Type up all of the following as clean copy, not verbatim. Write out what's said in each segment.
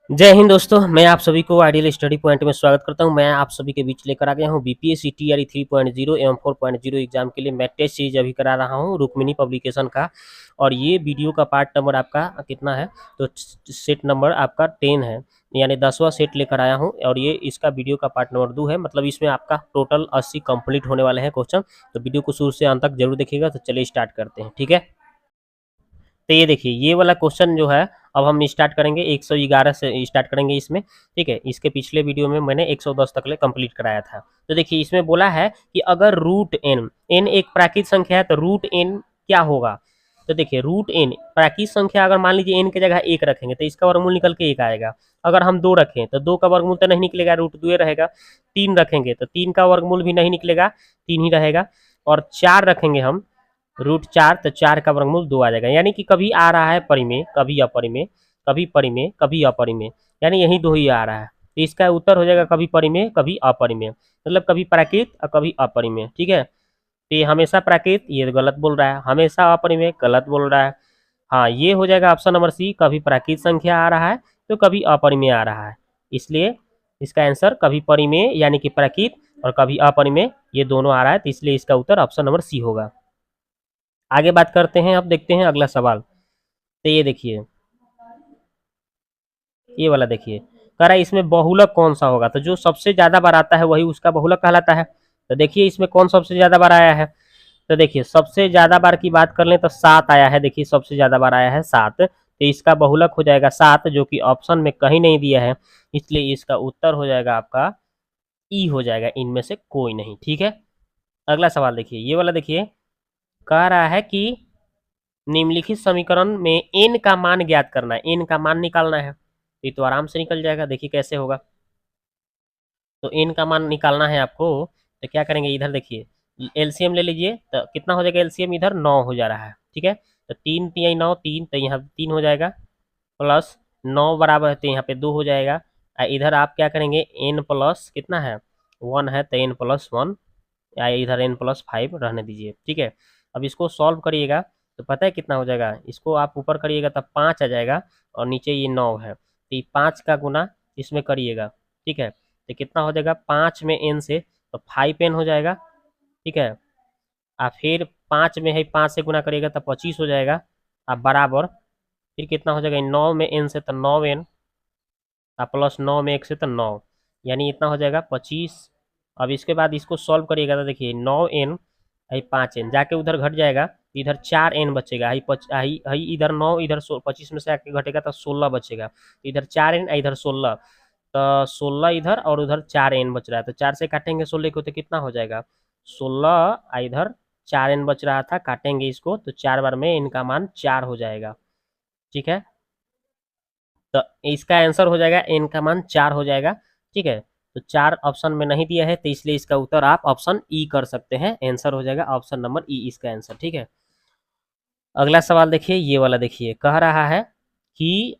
जय हिंद दोस्तों, मैं आप सभी को आइडियल स्टडी पॉइंट में स्वागत करता हूं। मैं आप सभी के बीच लेकर आ गया हूं बीपीएससी टीआरई 3.0 एवं 4.0 एग्जाम के लिए मैं टेस्ट सीरीज अभी करा रहा हूं रुक्मिणी पब्लिकेशन का। और ये वीडियो का पार्ट नंबर आपका कितना है? तो सेट नंबर आपका 10 है, यानी 10वां सेट लेकर आया हूं। और ये इसका वीडियो का पार्ट नंबर 2 है, मतलब इसमें आपका टोटल 80 कंप्लीट होने वाले हैं क्वेश्चन। तो वीडियो को शुरू से अंत तक जरूर देखिएगा। तो चलिए स्टार्ट करते हैं, ठीक है। तो ये देखिए, ये वाला क्वेश्चन जो है, अब हम स्टार्ट करेंगे 111 से स्टार्ट करेंगे इसमें, ठीक है। इसके पिछले वीडियो में मैंने 110 तक ले कंप्लीट कराया था। तो देखिए, इसमें बोला है कि अगर रूट एन, एन एक प्राकृत संख्या है तो रूट एन क्या होगा। तो देखिए, रूट एन प्राकृत संख्या, अगर मान लीजिए एन की जगह एक रखेंगे तो इसका वर्गमूल निकल के एक आएगा। अगर हम दो रखें तो दो का वर्गमूल तो नहीं निकलेगा, रूट दो रहेगा। तीन रखेंगे तो तीन का वर्गमूल भी नहीं निकलेगा, तीन ही रहेगा। और चार रखेंगे हम, रूट चार, तो चार का वर्गमूल दो आ जाएगा। यानी कि कभी आ रहा है परिमेय, कभी अपरिमेय, कभी परिमेय, कभी अपरिमेय, यानी यही दो ही आ रहा है। तो इसका उत्तर हो जाएगा कभी परिमेय कभी अपरिमेय, मतलब कभी प्राकृत और कभी अपरिमेय, ठीक है। तो ये हमेशा प्राकृत, ये गलत बोल रहा है, हमेशा अपरिमेय गलत बोल रहा है। हाँ, ये हो जाएगा ऑप्शन नंबर सी, कभी प्राकृत संख्या आ रहा है तो कभी अपरिमेय आ रहा है। इसलिए इसका आंसर कभी परिमेय यानी कि प्राकृत और कभी अपरिमेय, ये दोनों आ रहा है। तो इसलिए इसका उत्तर ऑप्शन नंबर सी होगा। आगे बात करते हैं, अब देखते हैं अगला सवाल। तो ये देखिए, ये वाला देखिए, कह रहा है इसमें बहुलक कौन सा होगा। तो जो सबसे ज्यादा बार आता है वही उसका बहुलक कहलाता है। तो देखिए, इसमें कौन सबसे ज्यादा बार आया है। तो देखिए, सबसे ज्यादा बार की बात कर लें तो सात आया है। देखिए, सबसे ज्यादा बार आया है सात, तो इसका बहुलक हो जाएगा सात, जो कि ऑप्शन में कहीं नहीं दिया है। इसलिए इसका उत्तर हो जाएगा आपका ई हो जाएगा, इनमें से कोई नहीं, ठीक है। अगला सवाल देखिए, ये वाला देखिए, कह रहा है कि निम्नलिखित समीकरण में एन का मान ज्ञात करना है, एन का मान निकालना है। ये तो आराम से निकल जाएगा, देखिए कैसे होगा। तो एन का मान निकालना है आपको, तो क्या करेंगे, इधर देखिए, एलसीएम ले लीजिए। तो कितना हो जाएगा एलसीएम, इधर 9 हो जा रहा है, ठीक है। तो तीन तिहाई नौ, तीन, तो यहाँ तीन हो जाएगा, प्लस 9 बराबर है तो यहाँ पे दो हो जाएगा। इधर आप क्या करेंगे, एन प्लस कितना है, वन है, तो एन प्लस वन, या इधर एन प्लस फाइव रहने दीजिए, ठीक है। अब इसको सॉल्व करिएगा तो पता है कितना हो जाएगा, इसको आप ऊपर करिएगा तब पाँच आ जाएगा, और नीचे ये नौ है, तो ये पाँच का गुना इसमें करिएगा, ठीक है। तो कितना हो जाएगा, पाँच में एन से तो फाइव एन हो जाएगा, ठीक है। और फिर पाँच में है, पाँच से गुना करिएगा तो 25 हो जाएगा। अब बराबर, फिर कितना हो जाएगा, नौ में एन से तो नौ एन, प्लस नौ में एक से तो नौ, यानी इतना हो जाएगा 25। अब इसके बाद इसको सॉल्व करिएगा तो देखिए, नौ एन आई पाँच एन जाके उधर घट जाएगा, इधर चार एन बचेगा। आई इधर नौ, इधर 25 में से आके घटेगा तो 16 बचेगा। इधर चार एन, इधर 16, तो 16 इधर और उधर चार एन बच रहा है। तो चार से काटेंगे 16 को तो कितना हो जाएगा, 16, इधर चार एन बच रहा था, काटेंगे इसको तो चार बार में एन का मान चार हो जाएगा, ठीक है। तो इसका आंसर हो जाएगा, एन का मान चार हो जाएगा, ठीक है। तो चार ऑप्शन में नहीं दिया है, तो इसलिए इसका उत्तर आप ऑप्शन ई कर सकते हैं। आंसर हो जाएगा ऑप्शन नंबर ई, इसका आंसर, ठीक है। अगला सवाल देखिए, ये वाला देखिए, कह रहा है कि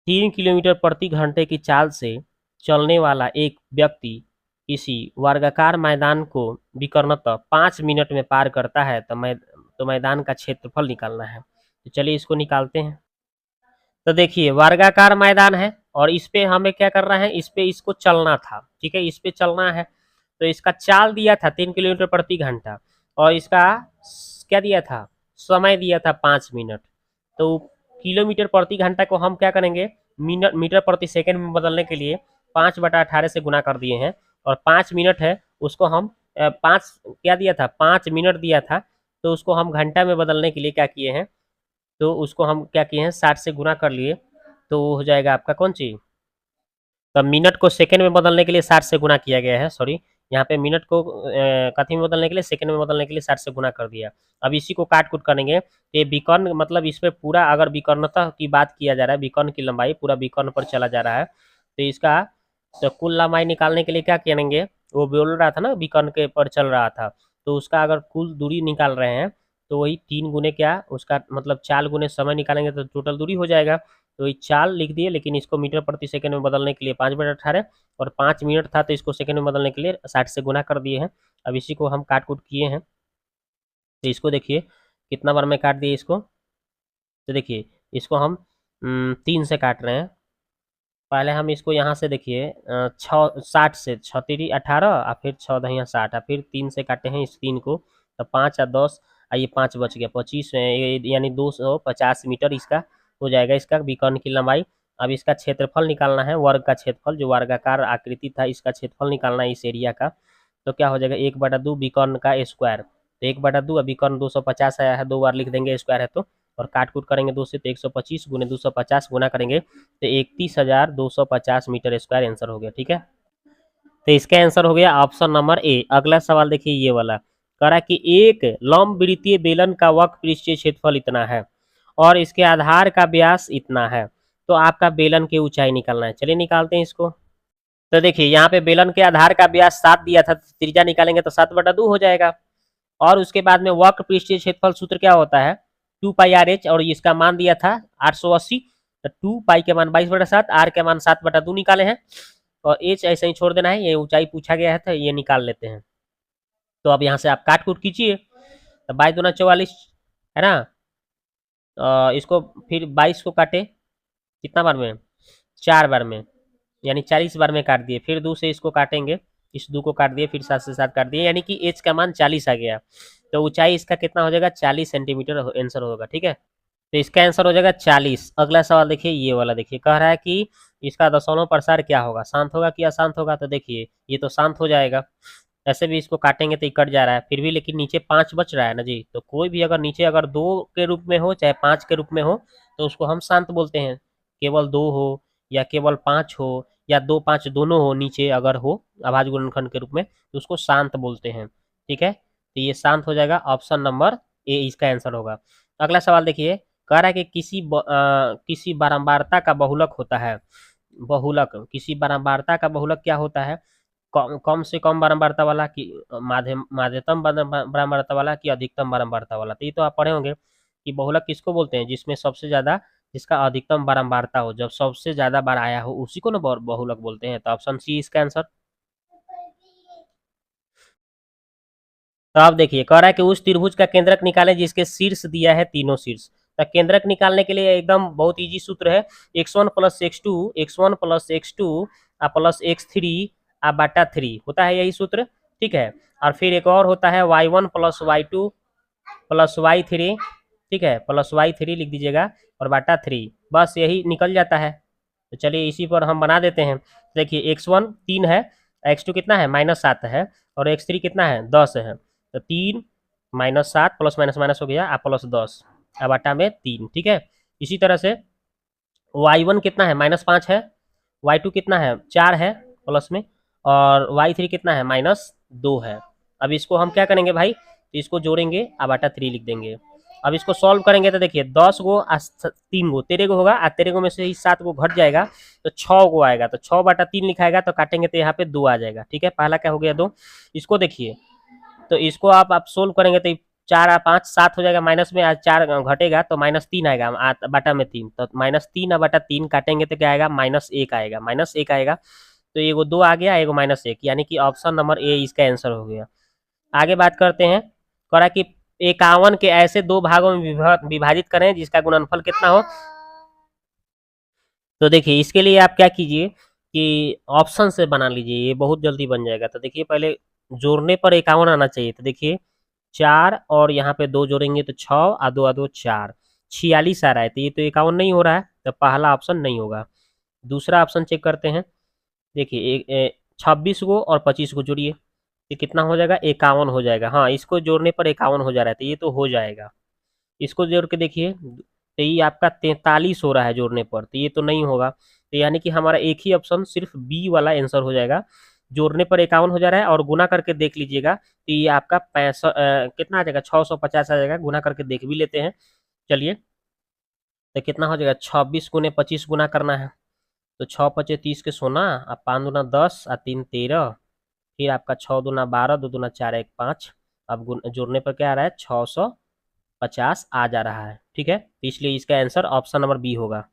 3 किलोमीटर प्रति घंटे की चाल से चलने वाला एक व्यक्ति किसी वर्गाकार मैदान को विकर्णतः 5 मिनट में पार करता है, तो मैदान का क्षेत्रफल निकालना है। तो चलिए इसको निकालते हैं। तो देखिए, वर्गाकार मैदान है और इस पे हमें क्या करना है, इस पे इसको चलना था, ठीक है, इस पे चलना है। तो इसका चाल दिया था 3 किलोमीटर प्रति घंटा, और इसका क्या दिया था, समय दिया था 5 मिनट। तो किलोमीटर प्रति घंटा को हम क्या करेंगे, मिनट मीटर प्रति सेकंड में बदलने के लिए 5/18 से गुना कर दिए हैं। और 5 मिनट है, उसको हम पाँच क्या दिया था, 5 मिनट दिया था, तो उसको हम घंटा में बदलने के लिए क्या किए हैं, तो उसको हम क्या किए हैं, 60 से गुना कर लिए। तो वो हो जाएगा आपका कौन चीज, तो मिनट को सेकंड में बदलने के लिए 60 से गुना किया गया है, सॉरी, यहाँ पे मिनट को कथी में बदलने के लिए, सेकंड में बदलने के लिए 60 से गुना कर दिया। अब इसी को काट कूट करेंगे तो ये विकर्ण, मतलब इस पे पूरा अगर विकर्णता की बात किया जा रहा है, विकर्ण की लंबाई पूरा विकर्ण पर चला जा रहा है, तो इसका तो कुल लंबाई निकालने के लिए क्या करेंगे, वो बोल रहा था ना विकर्ण के पर चल रहा था, तो उसका अगर कुल दूरी निकाल रहे हैं तो वही तीन गुने क्या उसका मतलब चार गुने समय निकालेंगे तो टोटल दूरी हो जाएगा। तो ये चाल लिख दिए, लेकिन इसको मीटर प्रति सेकंड में बदलने के लिए 5/18, और 5 मिनट था तो इसको सेकंड में बदलने के लिए 60 से गुना कर दिए हैं। अब इसी को हम काट कूट किए हैं, तो इसको देखिए कितना बार में काट दिए इसको। तो देखिए, इसको हम 3 से काट रहे हैं, पहले हम इसको यहाँ से देखिए 60 से 6×3 = 18 और फिर 6×10 = 60 और फिर 3 से काटे हैं इस 3 को, तो 5 और 10 और ये 5 बच गया 25 यानी 250 मीटर इसका हो जाएगा, इसका विकर्ण की लंबाई। अब इसका क्षेत्रफल निकालना है, वर्ग का क्षेत्रफल, जो वर्गाकार आकृति था इसका क्षेत्रफल निकालना है इस एरिया का। तो क्या हो जाएगा 1/2 विकर्ण का स्क्वायर, तो 1/2 विकर्ण 250 आया है, 2 बार लिख देंगे स्क्वायर है तो, और काट कूट करेंगे 2 से तो 125 गुने 250 गुना करेंगे तो 31,250 मीटर स्क्वायर आंसर हो गया। ठीक है, तो इसका आंसर हो गया ऑप्शन नंबर ए। अगला सवाल देखिए ये वाला, कह रहा है कि एक लंबवृत्तीय बेलन का वक्र पृष्ठीय क्षेत्रफल इतना है और इसके आधार का व्यास इतना है, तो आपका बेलन की ऊंचाई निकालना है। चलिए निकालते हैं इसको। तो देखिए यहाँ पे बेलन के आधार का व्यास 7 दिया था, त्रिज्या निकालेंगे तो 7/2 हो जाएगा। और उसके बाद में वक्र पृष्ठीय क्षेत्रफल सूत्र क्या होता है 2πr/h, और इसका मान दिया था 880, तो 2π के मान 22/7, r के मान 7/2 निकाले हैं, और h ऐसे ही छोड़ देना है, ये ऊंचाई पूछा गया है तो ये निकाल लेते हैं। तो अब यहाँ से आप काट कूट कीजिए, तो 22×2 = 44 है ना। इसको फिर 22 को काटे कितना बार में, 4 बार में, यानी 40 बार में काट दिए, फिर 2 से इसको काटेंगे, इस 2 को काट दिए, फिर 7 से 7 काट दिए, यानी कि h का मान 40 आ गया। तो ऊंचाई इसका कितना हो जाएगा 40 सेंटीमीटर आंसर होगा। ठीक है, तो इसका आंसर हो जाएगा 40। अगला सवाल देखिए ये वाला, देखिए कह रहा है कि इसका दशमलव प्रसार क्या होगा, शांत होगा कि अशांत होगा। तो देखिए ये तो शांत हो जाएगा, ऐसे भी इसको काटेंगे तो ये कट जा रहा है, फिर भी लेकिन नीचे 5 बच रहा है ना जी। तो कोई भी अगर नीचे अगर 2 के रूप में हो चाहे 5 के रूप में हो तो उसको हम शांत बोलते हैं। केवल 2 हो या केवल 5 हो या 2 5 दोनों हो, नीचे अगर हो अभाज्य गुणनखंड के रूप में तो उसको शांत बोलते हैं। ठीक है, तो ये शांत हो जाएगा, ऑप्शन नंबर ए इसका आंसर होगा। अगला सवाल देखिए, कह रहा है कि किसी बारंबारता का बहुलक होता है, बहुलक किसी बारंबारता का बहुलक क्या होता है, कम से कम बारंबारता वाला कि माध्यतम बारंबारता वाला कि अधिकतम बारंबारता वाला। तो ये तो आप पढ़े होंगे कि बहुलक किसको बोलते हैं, जिसमें सबसे ज्यादा, जिसका अधिकतम बारंबारता हो, जब सबसे ज्यादा बार आया हो उसी को ना बहुलक बोलते हैं। तो ऑप्शन सी इसका आंसर। तो आप देखिए कह रहा है कि उस त्रिभुज का केंद्रक निकालें जिसके शीर्ष दिया है तीनों शीर्ष। तो केंद्रक निकालने के लिए एकदम बहुत इजी सूत्र है, x1 + x2, x1 + x2 plus x3 बटा 3 होता है, यही सूत्र। ठीक है, और फिर एक और होता है y1 + y2 + y3, ठीक है, +y3 लिख दीजिएगा और बटा 3, बस यही निकल जाता है। तो चलिए इसी पर हम बना देते हैं। देखिए x1 3 है, x2 कितना है -7 है, और x3 कितना है 10 है। तो 3 -7 प्लस माइनस माइनस हो गया +10 अब आटा में 3। ठीक है, इसी तरह से y1 कितना है -5 है, y2 कितना है 4 है प्लस में, और y3 कितना है -2 है। अब इसको हम क्या करेंगे भाई, तो इसको जोड़ेंगे अब आटा 3 लिख देंगे। अब इसको सॉल्व करेंगे तो देखिए 10 गो 3 गो तेरे को होगा, आ तेरे को में से ही 7 गो घट जाएगा तो 6 गो आएगा, तो 6/3 लिखाएगा तो काटेंगे तो यहाँ पे 2 आ जाएगा। ठीक है, पहला क्या हो गया 2। इसको देखिए, तो इसको आप सोल्व करेंगे तो 4 और 5 7 हो जाएगा, माइनस में आज 4 घटेगा तो -3 आएगा, बटा में 3, तो -3/3 काटेंगे तो क्या आएगा -1 आएगा, -1 आएगा। तो एगो 2 आ गया, एगो -1, यानी कि ऑप्शन नंबर ए इसका आंसर हो गया। आगे बात करते हैं, कह रहा कि 51 के ऐसे 2 भागों में विभाजित करें जिसका गुणनफल कितना हो। तो देखिए इसके लिए आप क्या कीजिए कि ऑप्शन से बना लीजिए, ये बहुत जल्दी बन जाएगा। तो देखिए पहले जोड़ने पर 51 आना चाहिए, तो देखिए 4 और यहाँ पे 2 जोड़ेंगे तो 6 और 2 और 2 4, 46 आ रहा है, तो ये तो 51 नहीं हो रहा है, तो पहला ऑप्शन नहीं होगा। दूसरा ऑप्शन चेक करते हैं, देखिए 26 को और 25 को जोड़िए, ये कितना हो जाएगा 51 हो जाएगा। हाँ, इसको जोड़ने पर 51 हो जा रहा है, तो ये तो हो जाएगा। इसको जोड़ के देखिए तो ये आपका 43 हो रहा है जोड़ने पर, तो ये तो नहीं होगा। तो यानी कि हमारा एक ही ऑप्शन सिर्फ बी वाला आंसर हो जाएगा, जोड़ने पर 51 हो जा रहा है, और गुना करके देख लीजिएगा तो ये आपका 65 कितना आ जाएगा 650 आ जाएगा। गुना करके देख भी लेते हैं, चलिए। तो कितना हो जाएगा 26 गुने 25 गुना करना है, तो 6×5 = 30 के 16, और 5×2 = 10 और 3 × 13, फिर आपका 6×2 = 12, 2×2 = 4, 1 5। अब जोड़ने पर क्या आ रहा है 650 आ जा रहा है। ठीक है, तो इसलिए इसका आंसर ऑप्शन नंबर बी होगा।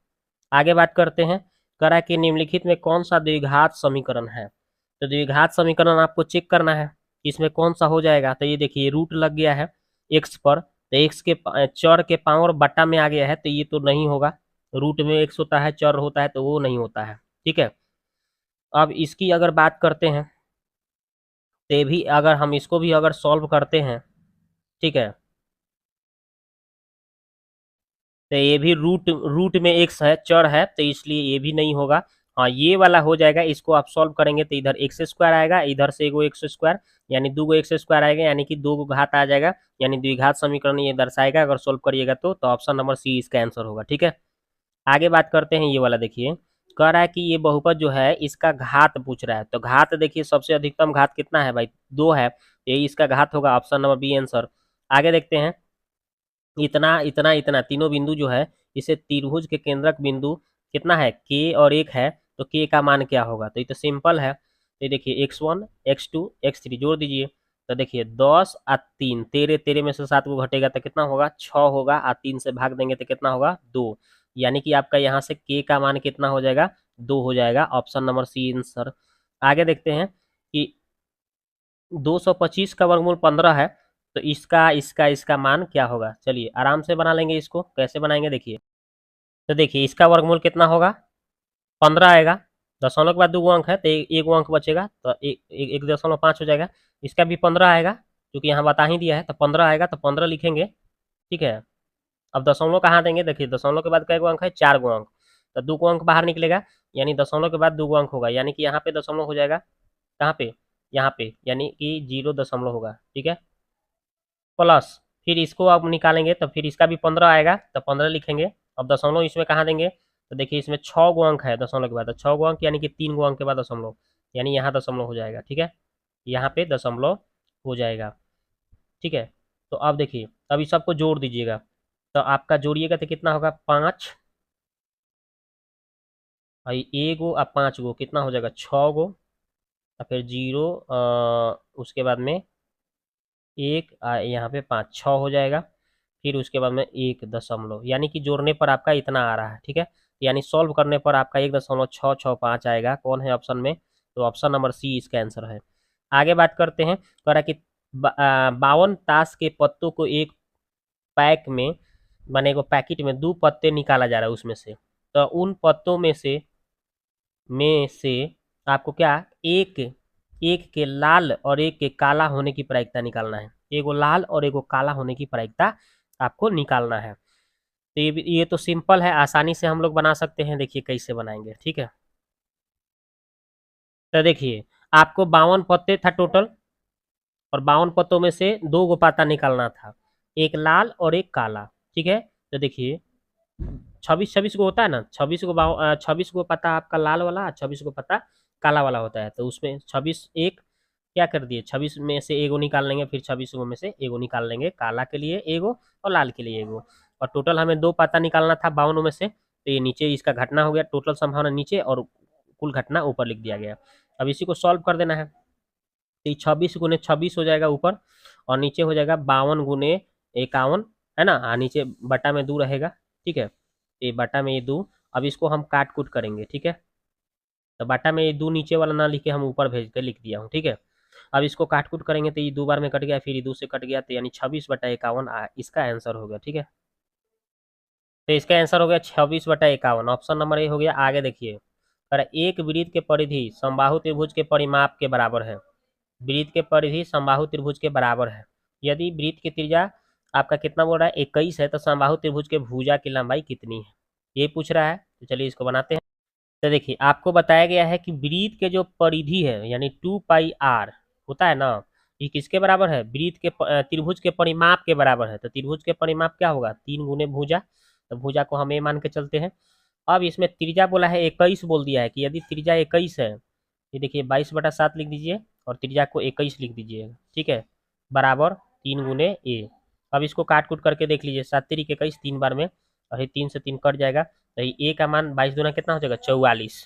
आगे बात करते हैं, करा कि निम्नलिखित में कौन सा द्विघात समीकरण है। तो द्विघात समीकरण आपको चेक करना है इसमें कौन सा हो जाएगा। तो ये देखिए रूट लग गया है एक्स पर, तो एक्स के चर के पावर बट्टा में आ गया है, तो ये तो नहीं होगा। रूट में एक्स होता है, चर होता है, तो वो नहीं होता है। ठीक है। अब इसकी अगर बात करते हैं, तो भी अगर हम इसको भी अगर सॉल्व करते हैं, ठीक है, तो ये भी रूट रूट में एक्स है, चर है, तो इसलिए ये भी नहीं होगा। हाँ, ये वाला हो जाएगा। इसको आप सॉल्व करेंगे तो इधर एक्स स्क्वायर आएगा, इधर से एगो एक्स स्क्वायर, यानी दो गो एक्स स्क्वायर आएगा, यानी कि दो गो घात आ जाएगा, यानी द्विघात समीकरण ये दर्शाएगा अगर सॉल्व करिएगा तो ऑप्शन नंबर सी इसका आंसर होगा। ठीक है, आगे बात करते हैं। ये वाला देखिए, कह रहा है कि ये बहुपद जो है इसका घात पूछ रहा है, तो घात देखिए सबसे अधिकतम घात कितना है भाई, 2 है, यही इसका घात होगा, ऑप्शन नंबर बी आंसर। आगे देखते हैं, इतना इतना इतना तीनों बिंदु जो है, इसे त्रिभुज के केंद्रक बिंदु कितना है, के और एक है, तो के का मान क्या होगा, तो ये तो सिंपल है। तो देखिए x1 x2 x3 जोड़ दीजिए, तो देखिए 10 और 3, 13, 13 में से 7 को घटेगा तो कितना होगा, 6 होगा, और 3 से भाग देंगे तो कितना होगा, 2, यानी कि आपका यहाँ से के का मान कितना हो जाएगा, 2 हो जाएगा, ऑप्शन नंबर सी आंसर। आगे देखते हैं कि 225 का वर्गमूल 15 है, तो इसका इसका इसका मान क्या होगा, चलिए आराम से बना लेंगे। इसको कैसे बनाएंगे देखिए, तो देखिए इसका वर्गमूल कितना होगा, 15 आएगा, दशमलव के बाद 2 अंक है तो एक अंक बचेगा, तो 1.5 हो जाएगा। इसका भी 15 आएगा, क्योंकि यहाँ बता ही दिया है, तो 15 आएगा, तो 15 लिखेंगे। ठीक है, अब दशमलव कहाँ देंगे, देखिए दशमलव के बाद कै गो अंक है, 4 गो अंक, तो 2 गो अंक बाहर निकलेगा, यानी दशमलव के बाद 2 गो अंक होगा, यानी कि यहाँ पे दशमलव हो जाएगा, कहाँ पे, यहाँ पे, यानी कि 0 दशमलव होगा। ठीक है, प्लस फिर इसको आप निकालेंगे तो फिर इसका भी 15 आएगा, तो 15 लिखेंगे। अब दशमलव इसमें कहाँ देंगे, तो देखिए इसमें 6 गो अंक है दशमलव के बाद, तो 6 गो अंक यानी कि 3 गो अंक के बाद दशमलव, यानी यहाँ दशमलव हो जाएगा। ठीक है, यहाँ पे दशमलव हो जाएगा। ठीक है, तो अब देखिए, अब इस सबको जोड़ दीजिएगा, तो आपका जोड़िएगा तो कितना होगा, 5 और ए गो और 5 गो कितना हो जाएगा, 6 गो, और फिर 0, उसके बाद में 1, यहाँ पे 5, 6 हो जाएगा, फिर उसके बाद में 1 दशमलव, यानी कि जोड़ने पर आपका इतना आ रहा है। ठीक है, यानी सॉल्व करने पर आपका 1.665 आएगा, कौन है ऑप्शन में, तो ऑप्शन नंबर सी इसका आंसर है। आगे बात करते हैं, कह रहा है कि 52 ताश के पत्तों को एक पैक में, माने एगो पैकेट में 2 पत्ते निकाला जा रहा है उसमें से, तो उन पत्तों में से आपको क्या, एक एक के लाल और एक के काला होने की प्रायिकता निकालना है, एगो लाल और एगो काला होने की प्रायिकता आपको निकालना है। तो ये तो सिंपल है, आसानी से हम लोग बना सकते हैं। देखिए कैसे बनाएंगे, ठीक है, तो देखिए आपको 52 पत्ते था टोटल, और 52 पत्तों में से 2 गो पत्ता निकालना था, एक लाल और एक काला। ठीक है, तो देखिए 26 गो होता है ना, 26 गो पत्ता आपका लाल वाला, 26 गो पत्ता काला वाला होता है, तो उसमें 26 एक क्या कर दिए, 26 में से एगो निकाल लेंगे, फिर 26 गो में से एगो निकाल लेंगे, काला के लिए एगो और लाल के लिए एगो, और टोटल हमें 2 पत्ता निकालना था 52 में से, तो ये नीचे इसका घटना हो गया, टोटल संभावना नीचे और कुल घटना ऊपर लिख दिया गया। अब इसी को सॉल्व कर देना है, तो ये 26 × 26 हो जाएगा ऊपर, और नीचे हो जाएगा 52 × 51, है ना, नीचे बटा में 2 रहेगा। ठीक है, ये बटा में ये 2, अब इसको हम काट कूट करेंगे। ठीक है, तो बटा में ये 2 नीचे वाला ना लिख के हम ऊपर भेज के लिख दिया हूँ। ठीक है, अब इसको काट कूट करेंगे तो ये 2 बार में कट गया, फिर ये 2 से कट गया, तो यानी 26/51 इसका आंसर हो गया। ठीक है, तो इसका आंसर हो गया 26/51, ऑप्शन नंबर ए हो गया। आगे देखिए, अगर एक वृत्त के परिधि समबाहु त्रिभुज के परिमाप के बराबर है, वृत्त के परिधि समबाहु त्रिभुज के बराबर है, यदि वृत्त की त्रिज्या आपका कितना बोल रहा है, 21 है, तो समबाहु त्रिभुज के भुजा की लंबाई कितनी है, ये पूछ रहा है। तो चलिए इसको बनाते हैं। तो देखिए आपको बताया गया है कि वृत्त के जो परिधि है, यानी 2πr होता है ना, ये किसके बराबर है, वृत्त के त्रिभुज के परिमाप के बराबर है, तो त्रिभुज के परिमाप क्या होगा, 3 गुने भुजा, तो भुजा को हम ए मान के चलते हैं। अब इसमें त्रिज्या बोला है 21, बोल दिया है कि यदि त्रिज्या 21 है, ये देखिए 22/7 लिख दीजिए, और त्रिज्या को 21 लिख दीजिए। ठीक है, बराबर 3 गुने ए। अब इसको काट कूट करके देख लीजिए, 7 3 21, 3 बार में, और ये 3 से 3 कट जाएगा, तो ए का मान 22 दूना कितना हो जाएगा, 44,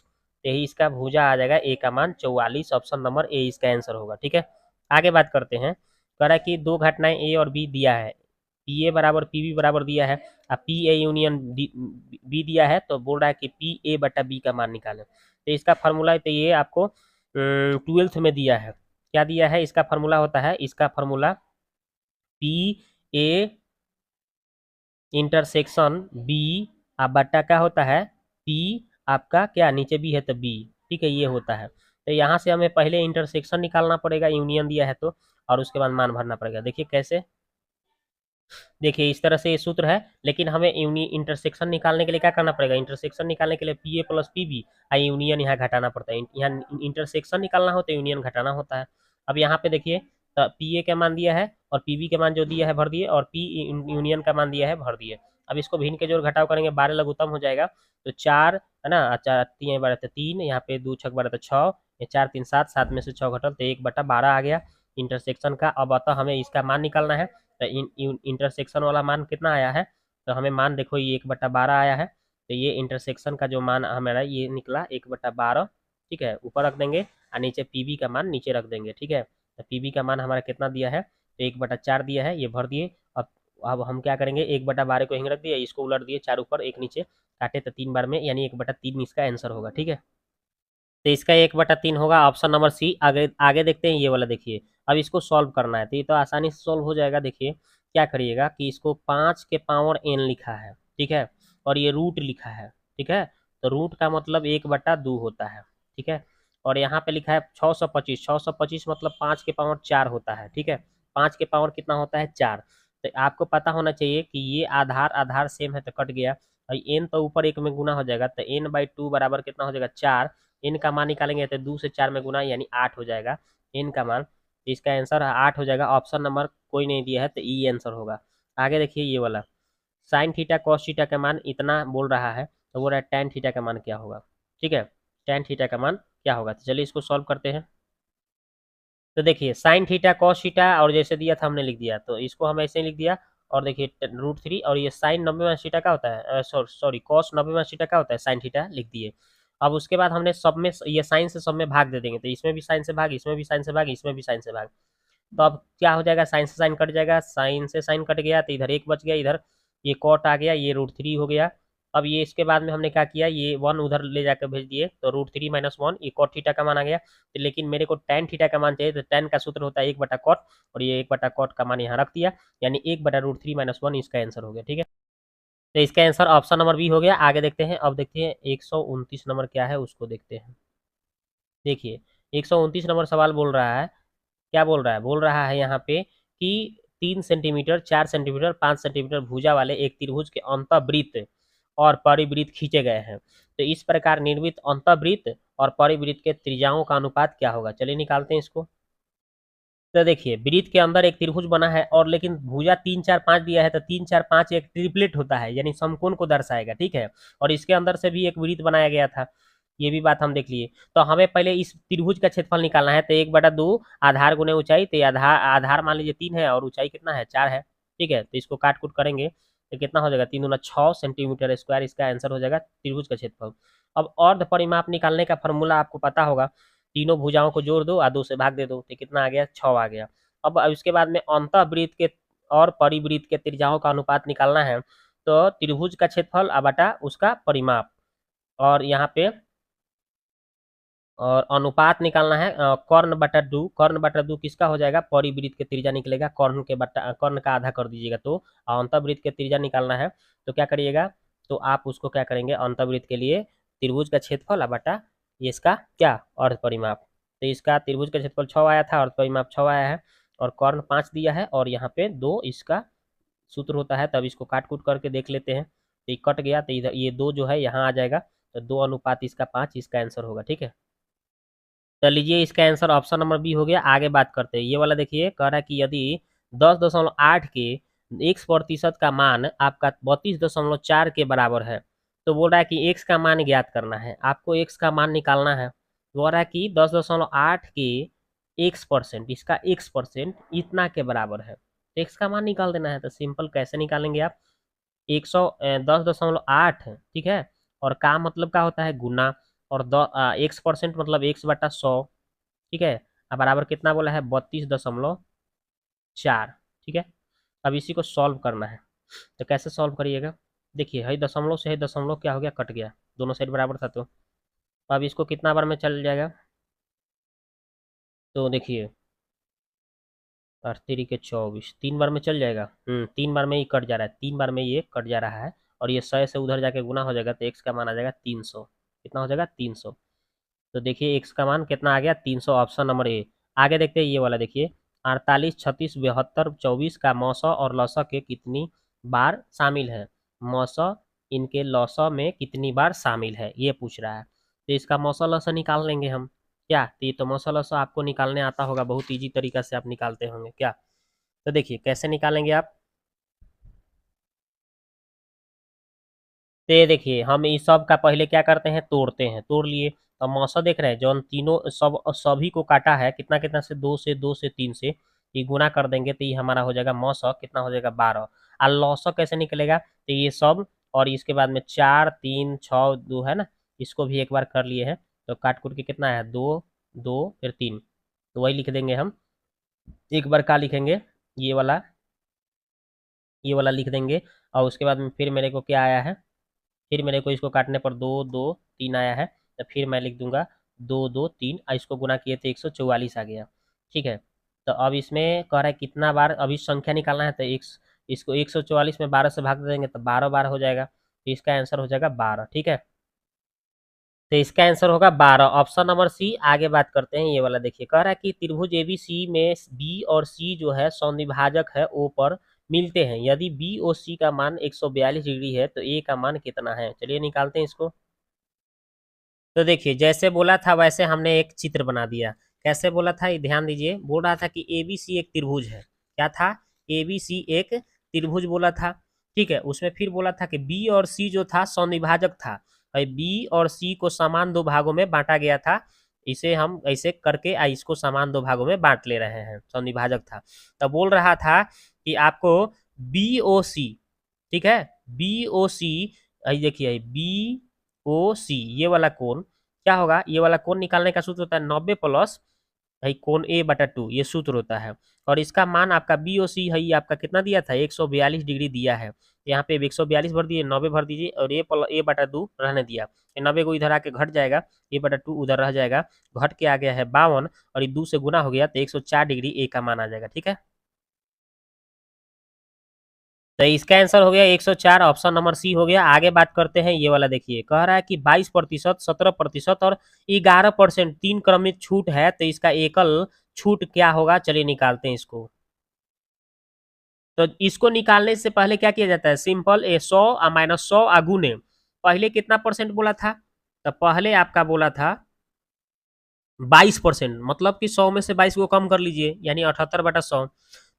तो यही इसका भुजा आ जाएगा, ए का मान 44, ऑप्शन नंबर ए इसका आंसर होगा। ठीक है, आगे बात करते हैं, कह रहा है कि 2 घटनाएं ए और बी दिया है, पी ए बराबर पी बी बराबर दिया है, अब पी ए यूनियन बी दिया है, तो बोल रहा है कि पी ए बटा बी का मान निकालें, तो इसका फार्मूला, तो ये आपको 12th में दिया है, क्या दिया है, इसका फार्मूला होता है, इसका formula P A intersection B, बटा क्या होता है, पी आपका क्या नीचे बी है तो बी, ठीक है, ये होता है। तो यहाँ से हमें पहले इंटरसेक्शन निकालना पड़ेगा, यूनियन दिया है तो, और उसके बाद मान भरना पड़ेगा। देखिए कैसे, देखिए इस तरह से ये सूत्र है, लेकिन हमें इंटरसेक्शन निकालने के लिए क्या करना पड़ेगा, इंटरसेक्शन निकालने के लिए P A plus P B, union यहाँ घटाना पड़ता है। यहाँ इंटरसेक्शन निकालना हो तो यूनियन घटाना होता है। अब यहाँ पे देखिए, तो पी ए का मान दिया है और पी बी के मान जो दिया है भर दिए, और पी यूनियन का मान दिया है भर दिए। अब इसको भिन्न के जोड़ घटाव करेंगे, 12 लघुत्तम हो जाएगा, तो 4 है ना, 4 3 12 तो 3, यहाँ पे 2 6 12 तो 6, ये 4 3 7, 7 में से 6 घटल तो 1/12 आ गया इंटरसेक्शन का। अब अतः हमें इसका मान निकालना है, तो इंटरसेक्शन वाला मान कितना आया है, तो हमें मान देखो ये 1/12 आया है, तो ये इंटरसेक्शन का जो मान हमारा ये निकला 1/12, ठीक है, ऊपर रख देंगे और नीचे पीबी का मान नीचे रख देंगे, ठीक है। तो पीबी का मान हमारा कितना दिया है, तो 1/4 दिया है, ये भर दिए। अब हम क्या करेंगे, 1/12 को यहीं रख दिया, इसको उलट दिए, 4 ऊपर 1 नीचे, काटे तो 3 बार में, यानी 1/3 इसका आंसर होगा, ठीक है। तो इसका 1/3 होगा ऑप्शन नंबर सी। आगे आगे देखते हैं, ये वाला देखिए, अब इसको सॉल्व करना है, तो ये तो आसानी से सॉल्व हो जाएगा। देखिए क्या करिएगा कि इसको 5 के पावर n लिखा है, ठीक है, और ये रूट लिखा है, ठीक है, तो रूट का मतलब 1/2 होता है, ठीक है, और यहाँ पे लिखा है 625, 625 मतलब 5 के पावर 4 होता है, ठीक है, 5 के पावर कितना होता है 4। तो आपको पता होना चाहिए कि ये आधार आधार सेम है तो कट गया, और n तो ऊपर 1 में गुना हो जाएगा, तो n/2 बराबर कितना हो जाएगा 4। n का मान निकालेंगे तो 2 से 4 में गुना, यानी 8 हो जाएगा n का मान, तो इसका आंसर 8 हो जाएगा। ऑप्शन नंबर कोई नहीं दिया है तो ई आंसर होगा। आगे देखिए ये वाला, साइन थीटा कॉस थीटा का मान इतना बोल रहा है, तो बोल रहा है टेन थीटा का मान क्या होगा, ठीक है, टेन थीटा का मान क्या होगा। तो चलिए इसको सॉल्व करते हैं। तो देखिए साइन थीटा कॉस थीटा, और जैसे दिया था हमने लिख दिया, तो इसको हम ऐसे ही लिख दिया, और देखिए √3, और ये साइन 90 थीटा का होता है, सॉरी कॉस 90 थीटा का होता है, साइन थीटा लिख दिए। अब उसके बाद हमने सब में ये साइन से सब में भाग दे देंगे, तो इसमें भी साइन से भाग, इसमें भी साइन से भाग, इसमें भी साइन से भाग, तो अब क्या हो जाएगा, साइन से साइन कट जाएगा, साइन से साइन कट गया तो इधर 1 बच गया, इधर ये कॉट आ गया, ये √3 हो गया। अब ये इसके बाद में हमने क्या किया, ये 1 उधर ले जाकर भेज दिए, तो √3 - 1 ये कॉट थीटा का मान आ गया। तो लेकिन मेरे को टेन थीटा का मान चाहिए, तो टेन का सूत्र होता है 1/cot, और ये 1/cot का मान यहाँ रख दिया, यानी 1/√3 - 1 इसका आंसर हो गया, ठीक है। तो इसका आंसर ऑप्शन नंबर बी हो गया। आगे देखते हैं, अब देखते हैं 129 नंबर क्या है उसको देखते हैं। देखिए 129 नंबर सवाल बोल रहा है, क्या बोल रहा है यहाँ पे कि 3 सेंटीमीटर, 4 सेंटीमीटर, 5 सेंटीमीटर भुजा वाले एक त्रिभुज के अंतःवृत्त और परिवृत्त खींचे गए हैं, तो इस प्रकार निर्मित अंतःवृत्त और परिवृत्त के त्रिज्याओं का अनुपात क्या होगा। चलिए निकालते हैं इसको। तो देखिए वृत्त के अंदर एक त्रिभुज बना है, और लेकिन भुजा 3 4 5 दिया है, तो 3 4 5 एक ट्रिपलेट होता है, यानी समकोण को दर्शाएगा, ठीक है, और इसके अंदर से भी एक वृत्त बनाया गया था, ये भी बात हम देख लिए। तो हमें पहले इस त्रिभुज का क्षेत्रफल निकालना है, तो 1/2 आधार गुने ऊंचाई, तो आधार आधार मान लीजिए 3 है, और ऊंचाई कितना है 4 है, ठीक है, तो इसको काट कूट करेंगे तो कितना हो जाएगा, 3 दूना 6 सेंटीमीटर स्क्वायर, इसका आंसर हो जाएगा त्रिभुज का क्षेत्रफल। अब अर्ध परिमाप निकालने का फॉर्मूला आपको पता होगा, तीनों भुजाओं को जोड़ दो और 2 से भाग दे दो, तो कितना आ गया 6 आ गया। अब उसके बाद में अंतःवृत्त के और परिवृत्त के त्रिज्याओं का अनुपात निकालना है, तो त्रिभुज का क्षेत्रफल बटा उसका परिमाप, और यहाँ पे और अनुपात निकालना है, कर्ण/2 किसका हो जाएगा, परिवृत्त के त्रिज्या निकलेगा, कर्ण का आधा कर दीजिएगा, तो अंतःवृत्त के त्रिज्या निकालना है, तो क्या करिएगा, तो आप उसको क्या करेंगे, अंतःवृत्त के लिए त्रिभुज का क्षेत्रफल बटा ये इसका क्या अर्ध परिमाप, तो इसका त्रिभुज का क्षेत्रफल 6 आया था, अर्ध परिमाप 6 आया है, और कर्ण 5 दिया है, और यहाँ पे 2 इसका सूत्र होता है। तब इसको काट कूट करके देख लेते हैं, तो ये कट गया, तो इधर ये 2 जो है यहाँ आ जाएगा, तो 2 अनुपात इसका 5 इसका आंसर होगा, ठीक है। तो लीजिए इसका आंसर ऑप्शन नंबर बी हो गया। आगे बात करते हैं, ये वाला देखिए, कह रहा है कि यदि 10.8 के x% का मान आपका 32.4 के बराबर है, तो बोल रहा है कि x का मान ज्ञात करना है, आपको x का मान निकालना है। बोल रहा है कि 10.8 के x%, इसका x% इतना के बराबर है, तो x का मान निकाल देना है। तो सिंपल कैसे निकालेंगे आप, 10.8, ठीक है, और का मतलब क्या होता है गुना, और x% मतलब x/100, ठीक है, अब बराबर कितना बोला है 32.4, ठीक है। अब इसी को सॉल्व करना है, तो कैसे सॉल्व करिएगा, देखिए है दशमलव से है दशमलव क्या हो गया, कट गया, दोनों साइड बराबर था, तो अब इसको कितना बार में चल जाएगा, तो देखिए 8×3 = 24, 3 बार में चल जाएगा, 3 बार में ही कट जा रहा है, 3 बार में ये कट जा रहा है, और ये 100 से उधर जाके गुना हो जाएगा, तो x का मान आ जाएगा 300, कितना हो जाएगा 300। तो देखिए x का मान कितना आ गया 300, ऑप्शन नंबर ए। आगे देखते हैं ये वाला, देखिए 48, 36, 72, 24 का मौसा और लौसा के कितनी बार शामिल है। मौसा इनके लौसा में कितनी बार शामिल है ये पूछ रहा है। तो इसका मौसा लौसा निकाल लेंगे हम। क्या, तो ये तो मौसा लौसा आपको निकालने आता होगा, बहुत ईजी तरीका से आप निकालते होंगे क्या। तो देखिए कैसे निकालेंगे आप। तो ये देखिए हम इस सब का पहले क्या करते हैं, तोड़ते हैं। तोड़ लिए तो मौसा देख रहे हैं, जो तीनों सब सभी को काटा है कितना कितना से, 2 से 3 से, ये गुना कर देंगे तो ये हमारा हो जाएगा मौसा कितना हो जाएगा 12। और लौसा कैसे निकलेगा, तो ये सब और इसके बाद में 4, 3, 6, 2 है ना, इसको भी एक बार कर लिए हैं। तो काट कुट के कितना है 2, 2 फिर 3, तो वही लिख देंगे हम। एक बार का लिखेंगे, ये वाला, ये वाला लिख देंगे। और उसके बाद में फिर मेरे को क्या आया है, फिर मेरे को इसको काटने पर 2, 2, 3 आया है। तो फिर मैं लिख दूंगा 2, 2, 3, और इसको गुना किए तो 144 आ गया। ठीक है। तो अब इसमें कह रहा है कितना बार अभी संख्या निकालना है, तो इसको 144 में 12 से भाग दे देंगे तो 12 बार हो जाएगा। तो इसका आंसर हो जाएगा 12। ठीक है। तो इसका आंसर होगा 12, ऑप्शन नंबर सी। आगे बात करते हैं ये वाला, देखिए कह रहा है कि त्रिभुज एबीसी में बी और सी जो है समद्विभाजक है ओ पर मिलते हैं। यदि बी और सी का मान 142 डिग्री है तो ए का मान कितना है। चलिए निकालते हैं इसको। तो देखिए जैसे बोला था वैसे हमने एक चित्र बना दिया। कैसे बोला था ये ध्यान दीजिए, बोल रहा था कि एबीसी एक त्रिभुज है। क्या था, एबीसी एक त्रिभुज बोला था। ठीक है। उसमें फिर बोला था कि बी और सी जो था समद्विभाजक था, और बी और सी को समान दो भागों में बांटा गया था। इसे हम ऐसे करके इसको समान दो भागों में बांट ले रहे हैं, समद्विभाजक था। तो बोल रहा था कि आपको बी ओ सी, ठीक है, बी ओ सी, देखिए बी ओ सी ये वाला कोण क्या होगा, ये वाला कोण निकालने का सूत्र होता है 90 प्लस है कोण ए बटा 2, ये सूत्र होता है। और इसका मान आपका बी ओ सी है, ये आपका कितना दिया था 142 डिग्री दिया है। यहाँ पे 142 भर दिए, 90 भर दीजिए, और ए बटा 2 रहने दिया। 90 को इधर आके घट जाएगा, ए बटा 2 उधर रह जाएगा, घट के आ गया है 52, और ये 2 से गुना हो गया तो 104 डिग्री ए का मान आ जाएगा। ठीक है। तो इसका आंसर हो गया 104, ऑप्शन नंबर सी हो गया। आगे बात करते हैं ये वाला, देखिए कह रहा है कि 22%, 17% और 11% 3 क्रमिक छूट है, तो इसका एकल छूट क्या होगा। चलिए निकालते हैं इसको। तो इसको निकालने से पहले क्या किया जाता है, सिंपल ए 100 माइनस 100 गुने। पहले कितना परसेंट बोला था, तो पहले आपका बोला था 22%, मतलब कि 100 में से 22 को कम कर लीजिए यानी 78/100।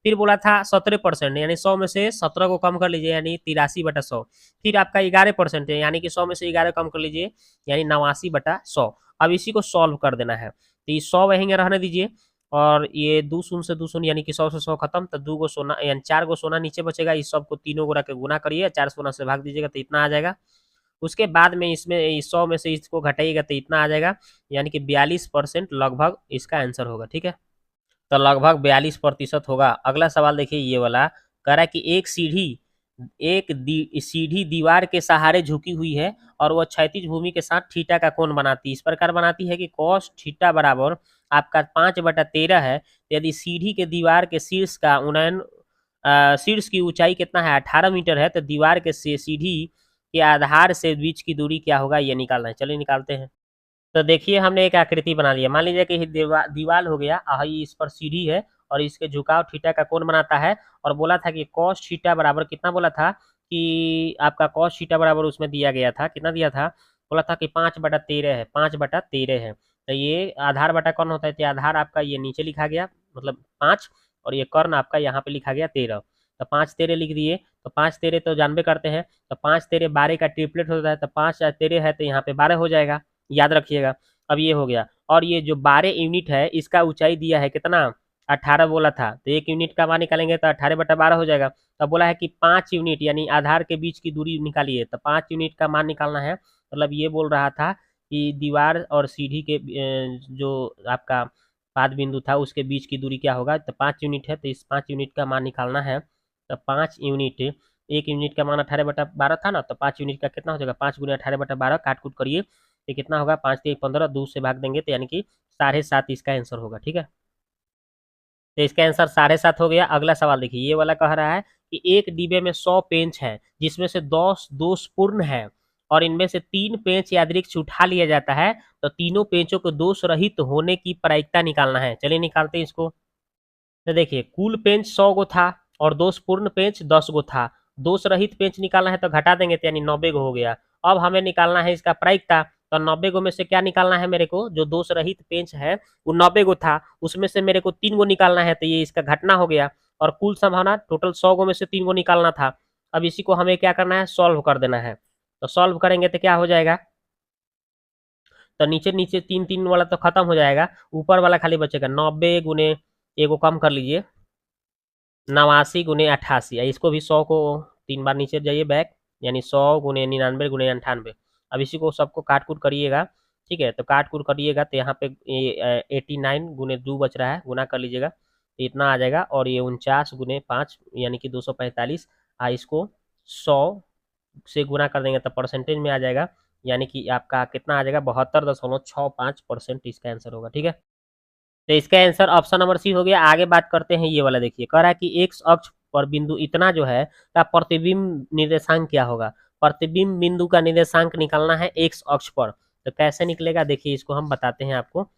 फिर बोला था 17%, यानी 100 में से 17 को कम कर लीजिए यानी 83/100। फिर आपका 11% है, यानी कि 100 में से 11 कम कर लीजिए यानी 89/100। अब इसी को सॉल्व कर देना है, तो ये 100 वहीं रहने दीजिए, और ये 2 शून्य से 2 शून्य यानी कि 100 से 100 खत्म, तो 2 गो सोना यानी 4 गो सोना नीचे बचेगा। इस सब को तीनों गोरा के गुना करिए, 4 सोना से भाग दीजिएगा तो इतना आ जाएगा। उसके बाद में इसमें 100 में से इसको घटाइएगा तो इतना आ जाएगा, यानी कि 42% लगभग इसका आंसर होगा। ठीक है। तो लगभग 42% होगा। अगला सवाल देखिए ये वाला, कह रहा है कि सीढ़ी दीवार के सहारे झुकी हुई है और वह क्षैतिज भूमि के साथ थीटा का कोण बनाती है। इस प्रकार बनाती है कि कॉस थीटा बराबर आपका 5/13 है। यदि सीढ़ी के दीवार के शीर्ष का उन्नयन शीर्ष की ऊंचाई कितना है 18 मीटर है, तो दीवार के सीढ़ी के आधार से बीच की दूरी क्या होगा ये निकालना है। चलिए निकालते हैं। तो देखिए हमने एक आकृति बना लिया, मान लीजिए कि दीवाल हो गया, इस पर सीढ़ी है और इसके झुकाव थीटा का कोण बनाता है। और बोला था कि कॉस थीटा बराबर कितना, बोला था कि आपका कॉस थीटा बराबर उसमें दिया गया था, कितना दिया था, बोला था कि 5/13 है, 5/13 है। तो ये आधार बटा कौन होता है, तो आधार आपका ये नीचे लिखा गया मतलब 5, और ये कर्ण आपका यहाँ पे लिखा गया 13। तो 5 13 लिख दिए, तो 5 13 तो जानबे करते हैं, तो 5 13 12 का ट्रिपलेट होता है, तो 5 13 है तो यहाँ पे 12 हो जाएगा, याद रखिएगा। अब ये हो गया, और ये जो 12 यूनिट है इसका ऊंचाई दिया है कितना 18 बोला था, तो 1 यूनिट का मान निकालेंगे तो 18/12 हो जाएगा। तब बोला है कि 5 यूनिट यानी आधार के बीच की दूरी निकालिए, तो 5 यूनिट का मान निकालना है। मतलब ये बोल रहा था कि दीवार और सीढ़ी के जो आपका पाद बिंदु था उसके बीच की दूरी क्या होगा, तो 5 यूनिट है, तो इस 5 यूनिट का मान निकालना है। तो 5 यूनिट, 1 यूनिट का मान 18/12 था ना, तो 5 यूनिट का कितना हो जाएगा, 5 गुने 18/12 काट कूट करिए तो कितना होगा, 5 3 15, 2 से भाग देंगे तो यानी कि 7.5 इसका आंसर होगा। ठीक है। तो इसका आंसर 7.5 हो गया। अगला सवाल देखिए ये वाला कह रहा है कि एक डिब्बे में 100 पेंच है जिसमें से 10 दोषपूर्ण है और इनमें से 3 पेंच यादृच्छिक उठा लिया जाता है, तो तीनों पेंचों को दोष रहित होने की प्रायिकता निकालना है। चलिए निकालते हैं इसको। तो देखिए कुल पेंच 100 गो था और दोषपूर्ण पेंच 10 गो था। दोष रहित पेंच निकालना है तो घटा देंगे तो यानी 90 गो हो गया। अब हमें निकालना है इसका प्रायिकता, तो 90 गो में से क्या निकालना है मेरे को, जो दोष रहित पेंच है वो 90 गो था, उसमें से मेरे को 3 गो निकालना है, तो ये इसका घटना हो गया। और कुल संभावना टोटल 100 गो में से 3 गो निकालना था। अब इसी को हमें क्या करना है, सॉल्व कर देना है। तो सॉल्व करेंगे तो क्या हो जाएगा, तो नीचे नीचे 3 3 वाला तो खत्म हो जाएगा, ऊपर वाला खाली बचेगा। 90 गुने एगो कम कर लीजिए, 89 गुने 88, इसको भी 100 को 3 बार नीचे जाइए बैक, यानी 100 गुने 99 गुने 98। अब इसी को सबको काट कूट करिएगा, ठीक है, तो काट कूट करिएगा तो यहाँ पे 89 गुने 2 बच रहा है, गुना कर लीजिएगा तो इतना आ जाएगा। और ये 49 गुने 5 यानी कि 245, इसको 100 से गुना कर देंगे तो परसेंटेज में आ जाएगा, यानी कि आपका कितना आ जाएगा, 72.65% इसका आंसर होगा। ठीक है, तो इसका आंसर ऑप्शन नंबर सी हो गया। आगे बात करते हैं ये वाला, देखिए कह रहा है कि एक्स अक्ष पर बिंदु इतना जो है का प्रतिबिंब निर्देशांक क्या होगा। प्रतिबिंब बिंदु का निर्देशांक निकालना है एक्स अक्ष पर, तो कैसे निकलेगा देखिए, इसको हम बताते हैं आपको।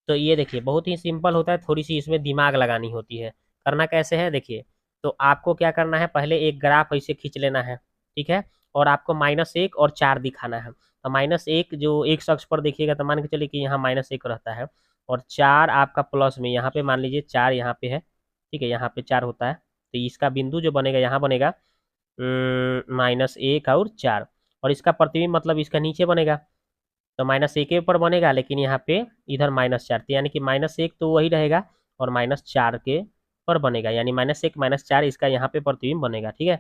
तो ये देखिए बहुत ही सिंपल होता है, थोड़ी सी इसमें दिमाग लगानी होती है। करना कैसे है देखिए, तो आपको क्या करना है, पहले एक ग्राफ ऐसे खींच लेना है, ठीक है, और आपको -1 और 4 दिखाना है। तो -1 जो एक्स अक्ष पर देखिएगा तो मान के चलिए कि यहाँ -1 रहता है, और 4 आपका प्लस में यहाँ पे मान लीजिए 4 यहाँ पे है, ठीक है, यहाँ पे 4 होता है, तो इसका बिंदु जो बनेगा यहाँ बनेगा -1 और 4, और इसका प्रतिबिंब मतलब इसका नीचे बनेगा, तो -1 के ऊपर बनेगा, लेकिन यहाँ पे इधर -4, तो यानी कि -1 तो वही रहेगा और -4 के पर बनेगा, यानी -1 -4 इसका यहाँ पे प्रतिबिंब बनेगा। ठीक है,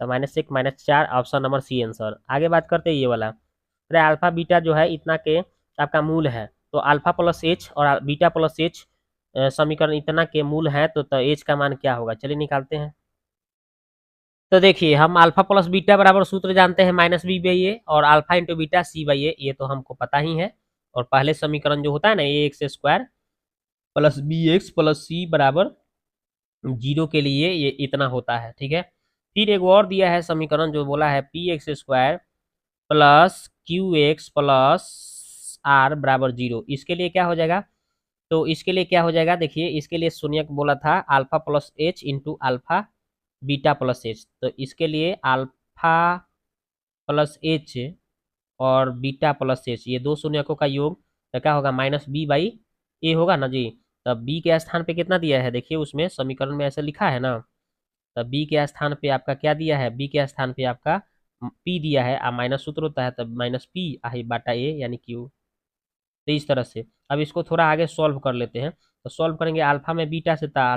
तो -1 -4 ऑप्शन नंबर सी आंसर। आगे बात करते हैं ये वाला, अरे अल्फा बीटा जो है इतना के आपका मूल है, तो अल्फा प्लस एच और बीटा प्लस एच समीकरण इतना के मूल है, तो एच का मान क्या होगा, चलिए निकालते हैं। तो देखिए हम अल्फा प्लस बीटा बराबर सूत्र जानते हैं -b/a, और अल्फा इंटू बीटा c/a, ये तो हमको पता ही है। और पहले समीकरण जो होता है ना, a x square plus b x plus c बराबर 0 के लिए ये इतना होता है। ठीक है, फिर एक और दिया है समीकरण जो बोला है P X square plus Q X plus R बराबर 0, इसके लिए क्या हो जाएगा, तो इसके लिए क्या हो जाएगा देखिए, इसके लिए शून्य बोला था alpha plus H into alpha beta plus H, तो इसके लिए अल्फा प्लस एच और बीटा प्लस एच, ये दो शून्यकों का योग, तो क्या होगा -b/a होगा ना जी। तब बी के स्थान पे कितना दिया है देखिए, उसमें समीकरण में ऐसा लिखा है ना, तब बी के स्थान पे आपका क्या दिया है, बी के स्थान पे आपका p दिया है, माइनस सूत्र होता है, तब -p/a यानी q। तो इस तरह से अब इसको थोड़ा आगे सॉल्व कर लेते हैं, तो सॉल्व करेंगे अल्फा में बीटा से, था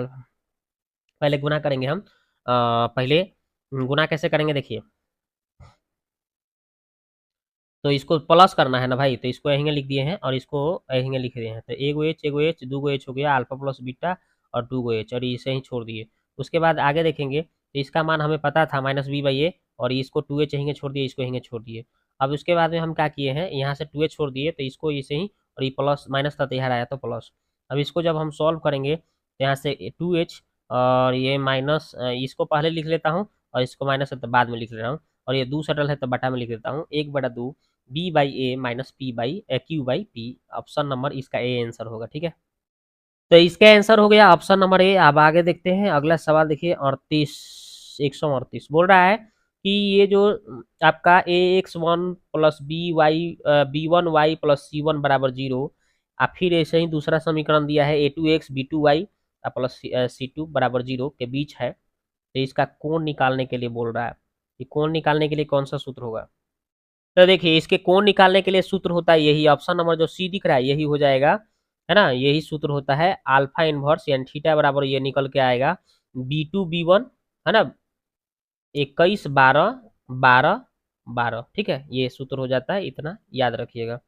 पहले गुना करेंगे हम, पहले गुना कैसे करेंगे देखिए, तो इसको प्लस करना है ना भाई, तो इसको यहीं लिख दिए हैं और इसको यहीं लिख रहे हैं, तो एगो एच दो गो एच हो गया, अल्फा प्लस बीटा और 2 गो एच, और इसे ही छोड़ दिए। उसके बाद आगे देखेंगे तो इसका मान हमें पता था -b/a, और इसको 2h यहीं छोड़ दिए, इसको यहीं छोड़ दिए। अब उसके बाद में हम क्या किए हैं, यहाँ से 2h छोड़ दिए तो इसको इसे ही, और ये प्लस माइनस था तो यहाँ आया तो प्लस। अब इसको जब हम सॉल्व करेंगे तो यहाँ से 2h और ये माइनस, इसको पहले लिख लेता हूँ और इसको माइनस है तो बाद में लिख ले रहा हूँ, और ये 2 सटल है तो बटा में लिख देता हूँ, 1/2 b/a minus q/p, option number इसका ए आंसर होगा। ठीक है, तो इसका आंसर हो गया ऑप्शन नंबर ए। अब आगे देखते हैं अगला सवाल, देखिए 138 बोल रहा है कि ये जो आपका ax1 plus b1y plus c1 बराबर 0, फिर ऐसे ही दूसरा समीकरण दिया है a2x b2y प्लस c2 बराबर 0 के बीच है, तो इसका कोण निकालने के लिए बोल रहा है। कि कोण निकालने के लिए कौन सा सूत्र होगा, तो देखिए इसके कोण निकालने के लिए सूत्र होता है यही ऑप्शन नंबर जो सी दिख रहा है, यही हो जाएगा, है ना, यही सूत्र होता है अल्फा इनवर्स, यानी थीटा बराबर ये निकल के आएगा b2b1, है ना, 21 12 12 12। ठीक है, ये सूत्र हो जाता है, इतना याद रखिएगा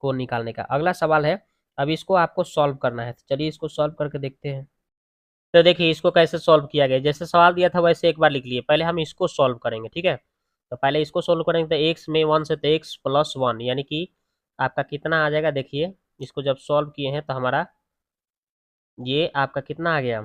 कोण निकालने का। अगला सवाल है, अब इसको आपको सॉल्व करना है, तो चलिए इसको सॉल्व करके देखते हैं। तो देखिए इसको कैसे सॉल्व किया गया, जैसे सवाल दिया था वैसे एक बार लिख लिए, पहले हम इसको सॉल्व करेंगे। ठीक है, तो पहले इसको सॉल्व करेंगे, तो एक्स में 1 से तो एक्स प्लस 1, यानी कि आपका कितना आ जाएगा देखिए, इसको जब सॉल्व किए हैं तो हमारा ये आपका कितना आ गया,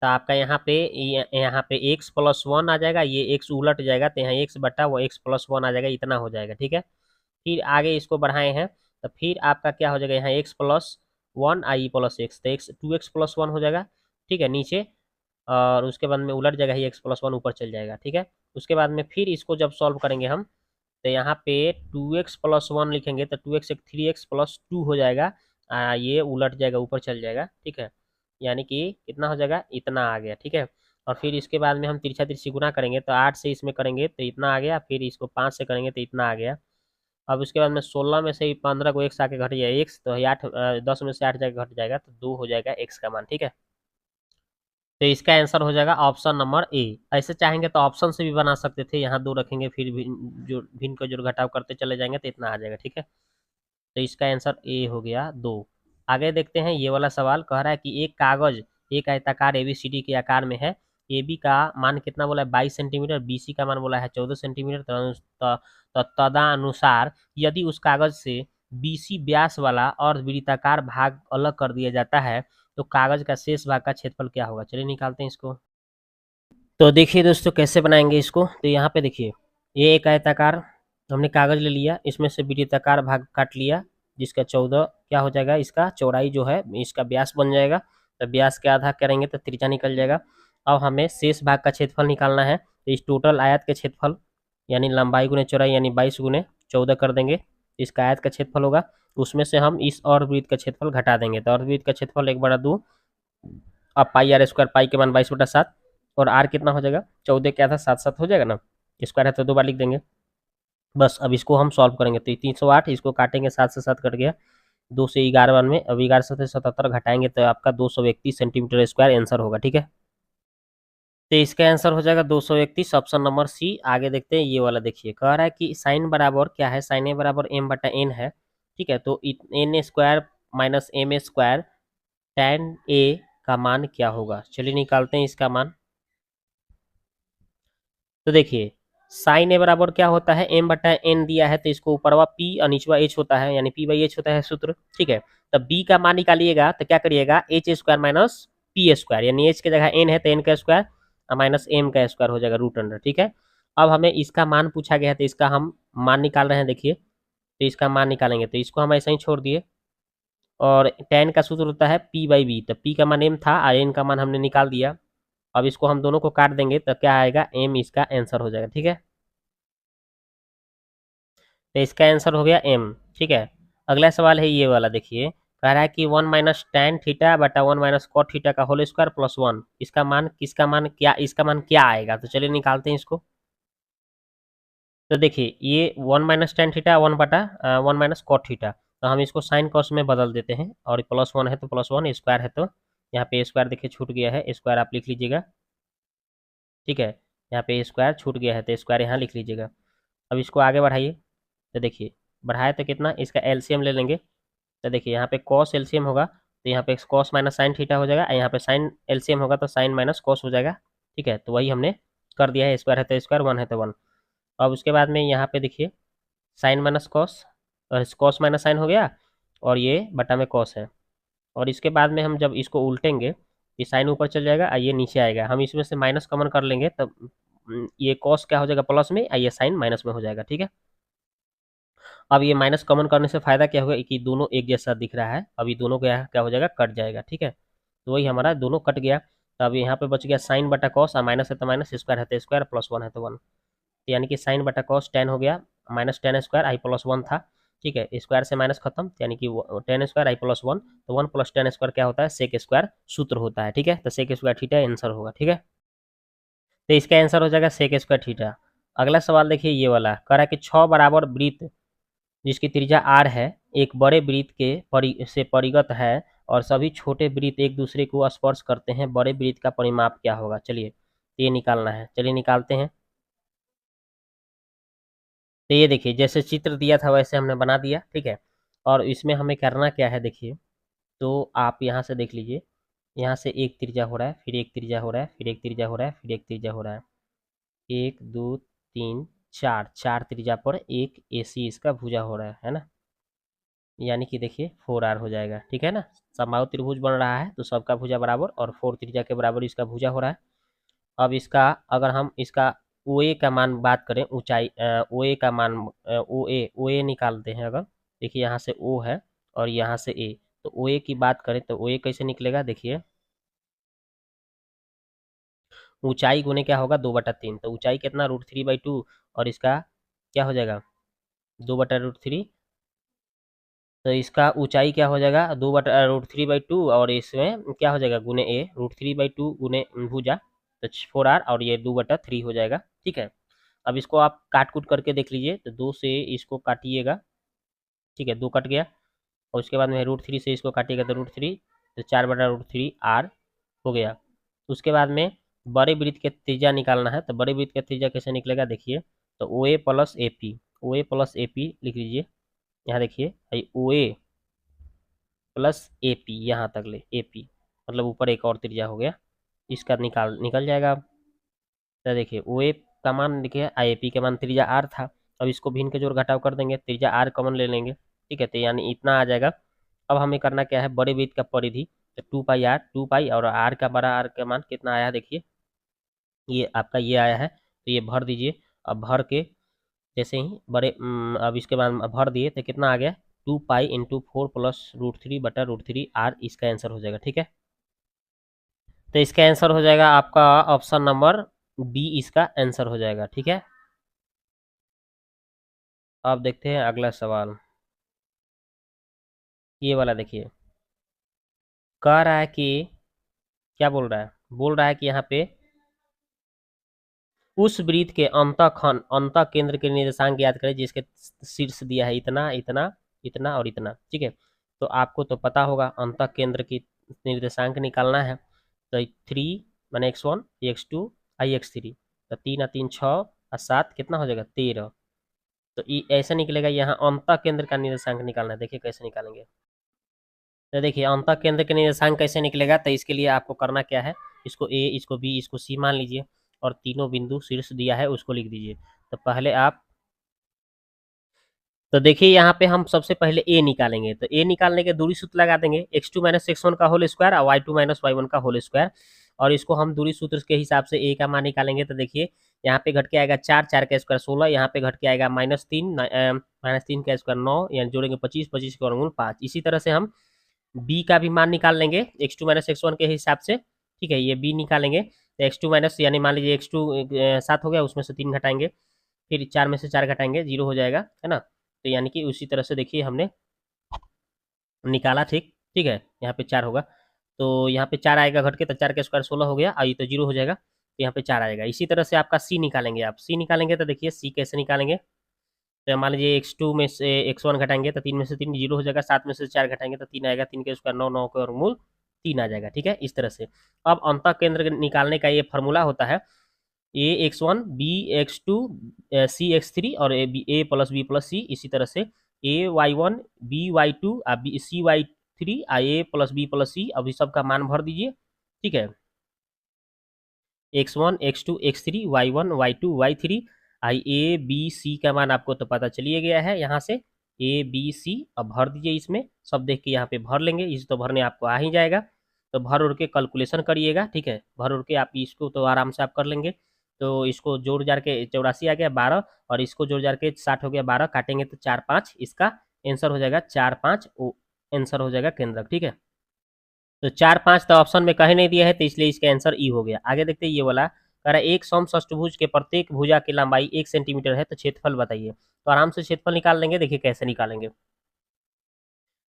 तो आपका यहाँ पे एक्स प्लस वन आ जाएगा, ये एक्स उलट जाएगा तो यहाँ एक्स बटा वो एक्स प्लस वन आ जाएगा, इतना हो जाएगा। ठीक है, फिर आगे इसको बढ़ाए हैं तो फिर आपका क्या हो जाएगा, यहाँ X plus one I plus X, तो X two X plus one हो जाएगा। ठीक है, नीचे, और उसके बाद में उलट जाएगा, ही एक्स प्लस वन ऊपर चल जाएगा। ठीक है, उसके बाद में फिर इसको जब सॉल्व करेंगे हम, तो यहाँ पे टू एक्स प्लस वन लिखेंगे तो टू एक्स एक थ्री एक्स प्लस टू हो जाएगा, ये उलट जाएगा, ऊपर चल जाएगा। ठीक है, यानी कि कितना हो जाएगा, इतना आ गया। ठीक है, और फिर इसके बाद में हम तिरछा तिरछी गुना करेंगे तो 8 से इसमें करेंगे तो इतना आ गया, फिर इसको 5 से करेंगे तो इतना आ गया। अब उसके बाद में 16 में से ही 15 को एक्स आके घट जाएगा, एक्स तो 8, 10 में से 8 जाके घट जाएगा तो 2 हो जाएगा एक्स का मान। ठीक है, तो इसका आंसर हो जाएगा ऑप्शन नंबर ए। ऐसे चाहेंगे तो ऑप्शन से भी बना सकते थे, यहाँ 2 रखेंगे फिर भी जो भिन्न को जो घटाव करते चले जाएंगे तो इतना आ जाएगा। ठीक है, तो इसका आंसर ए हो गया 2। आगे देखते हैं, ये वाला सवाल कह रहा है कि एक कागज एक आयताकार एबीसीडी के आकार में है, AB का मान कितना बोला है, 22 सेंटीमीटर, BC का मान बोला है 14 सेंटीमीटर। तदनुसार यदि उस कागज से BC व्यास वाला और वृत्ताकार भाग अलग कर दिया जाता है तो कागज का शेष भाग का क्षेत्रफल क्या होगा। चलिए निकालते हैं इसको। तो देखिए दोस्तों कैसे बनाएंगे इसको, तो यहाँ पे देखिए, ये एक आयताकार हमने कागज ले लिया, इसमें से वृत्ताकार भाग काट लिया, जिसका 14 क्या हो जाएगा, इसका चौड़ाई जो है इसका व्यास बन जाएगा, तो व्यास के आधा करेंगे तो त्रिज्या निकल जाएगा। अब हमें शेष भाग का क्षेत्रफल निकालना है, तो इस टोटल आयत के क्षेत्रफल यानी लंबाई गुने चौड़ाई यानी 22 गुने 14 कर देंगे, इसका आयत का क्षेत्रफल होगा। उसमें से हम इस और वृत्त का क्षेत्रफल घटा देंगे, तो और वृत्त का क्षेत्रफल 1/2, अब पाई आर स्क्वायर, पाई के मान 22/7, और आर कितना हो जाएगा, 14 क्या था 7 7 हो जाएगा ना, स्क्वायर है तो 2 बार लिख देंगे। बस अब इसको हम सॉल्व करेंगे तो 308, इसको काटेंगे 7 से 7 कट गया, 2 से 11 वन में, अब 11 से 77 घटाएंगे तो आपका 231 सेंटीमीटर स्क्वायर आंसर होगा। ठीक है, तो इसका आंसर हो जाएगा 231, ऑप्शन नंबर सी। आगे देखते हैं, ये वाला देखिए, कह रहा है कि साइन बराबर क्या है, साइन ए बराबर एम बटा एन है। ठीक है, तो N square minus M square tan A का मान क्या होगा। चलिए निकालते हैं इसका मान। तो देखिए, साइन ए बराबर क्या होता है, एम बटा एन दिया है तो इसको ऊपरवा पी और नीचवा एच होता है, यानी पी बाई एच होता है सूत्र। ठीक है, तब बी का मान निकालिएगा तो क्या करिएगा, H square minus P square, यानी एच की जगह एन है तो एन का स्क्वायर और माइनस एम का स्क्वायर हो जाएगा रूट अंडर। ठीक है, अब हमें इसका मान पूछा गया है तो इसका हम मान निकाल रहे हैं। देखिए, तो इसका मान निकालेंगे तो इसको हम ऐसा ही छोड़ दिए, और tan का सूत्र होता है पी बाई बी, तो पी का मान एम था और एन का मान हमने निकाल दिया। अब इसको हम दोनों को काट देंगे तो क्या आएगा, एम इसका आंसर हो जाएगा। ठीक है, तो इसका आंसर हो गया एम। ठीक है, अगला सवाल है ये वाला, देखिए कह रहा है कि 1 - tan थीटा बटा 1 - cot थीटा का होल स्क्वायर प्लस 1, इसका मान किसका मान क्या, इसका मान क्या आएगा। तो चलिए निकालते हैं इसको। तो देखिए, ये 1 - tan थीटा 1/1 - cot थीटा, तो हम इसको साइन कॉस में बदल देते हैं, और प्लस 1 है तो प्लस 1, स्क्वायर है तो यहाँ पे स्क्वायर देखिए छूट गया है, स्क्वायर आप लिख लीजिएगा। ठीक है, यहाँ पे स्क्वायर छूट गया है तो स्क्वायर यहाँ लिख लीजिएगा। अब इसको आगे बढ़ाइए, तो देखिए बढ़ाए तो कितना, इसका एलसीएम ले लेंगे, तो देखिए यहाँ पे कॉस एलसीएम होगा तो यहाँ पे कॉस माइनस साइन थीटा हो जाएगा, यहाँ पे साइन एलसीएम होगा तो साइन माइनस कॉस हो जाएगा। ठीक है, तो वही हमने कर दिया है, स्क्वायर है तो स्क्वायर, वन है तो वन। अब उसके बाद में यहाँ पे देखिए साइन माइनस कॉस, और कॉस माइनस साइन हो गया, और ये बटा में कॉस है, और इसके बाद में हम जब इसको उल्टेंगे, ये साइन ऊपर चल जाएगा और ये नीचे आएगा, हम इसमें से माइनस कॉमन कर लेंगे तब ये कॉस क्या हो जाएगा प्लस में, और ये साइन माइनस में हो जाएगा। ठीक है, अब ये माइनस कॉमन करने से फायदा क्या होगा कि दोनों एक जैसा दिख रहा है, अभी दोनों का क्या हो जाएगा, कट जाएगा। ठीक है, तो वही हमारा दोनों कट गया, तो अब यहाँ पे बच गया साइन बटा कॉस, और माइनस है तो माइनस, स्क्वायर है तो स्क्वायर, प्लस 1 है तो 1, यानी कि साइन बटा कॉस टेन हो गया, माइनस टेन स्क्वायर आई प्लस 1 था। ठीक है, स्क्वायर से माइनस खत्म, यानी कि टेन स्क्वायर आई प्लस 1, तो 1 + टेन स्क्वायर क्या होता है, सेक स्क्वायर सूत्र होता है। ठीक है, तो सेक स्क्वायर थीटा आंसर होगा। ठीक है, तो इसका आंसर हो जाएगा सेक स्क्वायर थीटा। अगला सवाल देखिए, ये वाला कह रहा है कि 6 बराबर वृत्त जिसकी त्रिज्या r है, एक बड़े वृत्त के से परिगत है, और सभी छोटे वृत्त एक दूसरे को स्पर्श करते हैं, बड़े वृत्त का परिमाप क्या होगा। चलिए, तो ये निकालना है, चलिए निकालते हैं। तो ये देखिए, जैसे चित्र दिया था वैसे हमने बना दिया। ठीक है, और इसमें हमें करना क्या है, देखिए, तो आप यहाँ से देख लीजिए, यहाँ से एक त्रिज्या हो रहा है, फिर एक त्रिज्या हो रहा है, फिर एक त्रिज्या हो रहा है, फिर एक त्रिज्या हो रहा है, 1 2 3 4, चार त्रिज्या पर एक AC इसका भुजा हो रहा है ना। यानी कि देखिए 4r हो जाएगा, ठीक है ना। समबाहु त्रिभुज बन रहा है तो सबका भुजा बराबर और 4 त्रिज्या के बराबर इसका भुजा हो रहा है। अब इसका अगर हम इसका OA का मान बात करें, ऊंचाई OA का मान OA निकालते हैं अगर, देखिए यहाँ से O है और यहाँ से A, तो OA की बात करें तो OA कैसे निकलेगा, देखिए ऊंचाई गुने क्या होगा 2/3, तो ऊंचाई कितना √3/2 और इसका क्या हो जाएगा 2/√3, तो इसका ऊंचाई क्या हो जाएगा 2/√3/2 और इसमें क्या हो जाएगा गुने A √3/2 गुने भुजा, तो 4r और ये 2/3 हो जाएगा, ठीक है। अब इसको आप काट कूट करके देख लीजिए, तो 2 से इसको काटिएगा, ठीक है 2 कट गया, और उसके बाद में √3 से इसको काटिएगा तो √3, तो 4/√3r हो गया। उसके बाद में बड़े वृत्त के त्रिज्या निकालना है, तो बड़े वृत्त का त्रिज्या कैसे निकलेगा देखिए, तो OA plus AP, OA plus AP लिख लीजिए, यहाँ देखिए OA प्लस AP, यहाँ तक ले AP मतलब ऊपर एक और त्रिज्या हो गया, इसका निकल जाएगा। तो देखिए OA का मान देखिए IAP के मान त्रिज्या R था, अब इसको भिन्न के जोड़ घटाव कर देंगे, त्रिज्या R कॉमन ले लेंगे, ठीक है, तो यानी इतना आ जाएगा। अब हमें करना क्या है, बड़े वृत्त का परिधि, तो 2πr 2π और R का बड़ा R का मान कितना आया देखिए, ये आपका ये आया है, तो ये भर दीजिए। अब भर के जैसे ही अब इसके बाद भर दिए तो कितना आ गया 2π × 4 प्लस √3/√3r, इसका आंसर हो जाएगा, ठीक है। तो इसका आंसर हो जाएगा आपका ऑप्शन नंबर बी, इसका आंसर हो जाएगा, ठीक है। अब देखते हैं अगला सवाल, ये वाला देखिए, कह रहा है कि क्या बोल रहा है कि यहाँ पे उस वृत्त के अंत केंद्र के निर्देशांक ज्ञात करें जिसके शीर्ष दिया है इतना इतना इतना और इतना, ठीक है। तो आपको तो पता होगा अंत केंद्र की निर्देशांक निकालना है, तो 3 माने x1 x2 x3, तो 3 और 3 6 और 7 कितना हो जाएगा 13, तो ऐसे निकलेगा। यहाँ अंत केंद्र का निर्देशांक निकालना है, देखिए कैसे निकालेंगे, तो देखिए अंत केंद्र के निर्देशांक कैसे निकलेगा, तो इसके लिए आपको करना क्या है, इसको A इसको B इसको C मान लीजिए और तीनों बिंदु शीर्ष दिया है उसको लिख दीजिए। तो पहले आप, तो देखिए यहाँ पे हम सबसे पहले A निकालेंगे, तो A निकालने के दूरी सूत्र लगा देंगे, x2 - x1 का होल स्क्वायर और y2 - y1 का होल स्क्वायर, और इसको हम दूरी सूत्र के हिसाब से A का मान निकालेंगे। तो देखिए यहाँ पे घट के आएगा 4, 4 का स्क्वायर 16, यहाँ पे घट के आएगा -3 -3 का स्क्वायर 9, यानी जोड़ेंगे 25, 25 का वर्गमूल 5। इसी तरह से हम B का भी मान निकाल लेंगे x2 - x1 के हिसाब से, ठीक है, ये B निकालेंगे, तो x2 माइनस यानी मान लीजिए x2 7 हो गया, उसमें से 3 घटाएंगे, फिर 4 में से 4 घटाएंगे 0 हो जाएगा, है ना। तो यानी कि उसी तरह से देखिए हमने निकाला, ठीक ठीक है, यहाँ पे 4 होगा, तो यहाँ पे 4 आएगा घट के, तो 4 का स्क्वायर 16 हो गया, आई तो 0 हो जाएगा, तो यहाँ पे 4 आएगा। इसी तरह से आपका C निकालेंगे, आप C निकालेंगे तो देखिए C कैसे निकालेंगे, तो मान लीजिए x2 में से x1 घटाएंगे तो 3 में से 3 0 हो जाएगा, 7 में से 4 घटाएंगे तो 3 आएगा, 3 का स्क्वायर 9, 9 का वर्गमूल 3 आ जाएगा, ठीक है, इस तरह से। अब अंत केंद्र निकालने का ये फॉर्मूला होता है ax1 bx2 cx3 और a plus b plus c, इसी तरह से ay1 by2 cy3 a plus b plus c, अभी सबका मान भर दीजिए, ठीक है, x1 x2 x3 y1 y2 y3 I A B C का मान आपको तो पता चलिए गया है, यहाँ से ए बी सी अब भर दीजिए, इसमें सब देख के यहाँ पे भर लेंगे, इस तो भरने आपको आ ही जाएगा, तो भर उड़ के कैलकुलेशन करिएगा, ठीक है, भर उड़ के आप इसको तो आराम से आप कर लेंगे। तो इसको जोड़ जार के 84 आ गया 12, और इसको जोड़ जार के 60 हो गया 12, काटेंगे तो 4 5, इसका आंसर हो जाएगा 4 5, आंसर हो जाएगा केंद्रक, ठीक है। तो 4 5 तो ऑप्शन में कहीं नहीं दिया है, तो इसलिए इसका आंसर ई हो गया। आगे देखते हैं ये वाला, कह रहा है एक समषष्टभुज के प्रत्येक भुजा की लंबाई 1 सेंटीमीटर है, तो क्षेत्रफल बताइए। तो आराम से क्षेत्रफल निकाल लेंगे, देखिए कैसे निकालेंगे।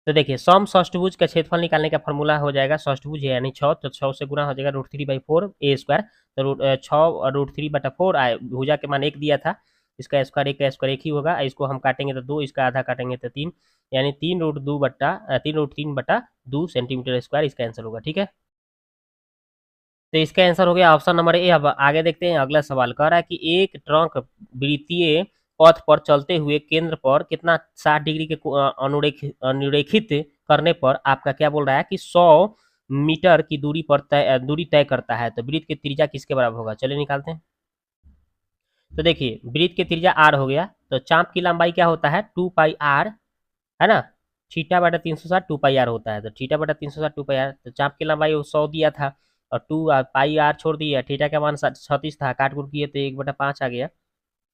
तो देखिए समषष्टभुज का क्षेत्रफल निकालने का फॉर्मूला हो जाएगा, षष्टभुज है यानी 6, तो 6 से गुना हो जाएगा √3/4 a स्क्वायर, तो 6 और √3/4 आए, भुजा के मान 1 दिया था, इसका स्क्वायर 1 का स्क्वायर 1 ही होगा, इसको हम काटेंगे तो 2, इसका आधा काटेंगे तो 3, यानी 3√3/2 सेंटीमीटर स्क्वायर इसका आंसर होगा, ठीक है। तो इसका आंसर हो गया ऑप्शन नंबर ए। अब आगे देखते हैं अगला सवाल, कह रहा है कि एक ट्रंक वृत्तीय पथ पर चलते हुए केंद्र पर कितना 60 डिग्री के अनुरेखित करने पर आपका क्या बोल रहा है कि 100 मीटर की दूरी तय करता है, तो वृत्त की त्रिज्या किसके बराबर होगा, चलिए निकालते हैं। तो देखिए वृत्त की त्रिज्या r हो गया, तो चाप की लंबाई क्या होता है 2πr, है ना, थीटा बटा 360 टू पाई आर होता है, तो थीटा बटा 360 टू पाई आर, तो चाप की लंबाई 100 दिया था और टू पाई आर छोड़ दिया, थीटा का मान 36 था, काट कुट किए तो 1/5 आ गया।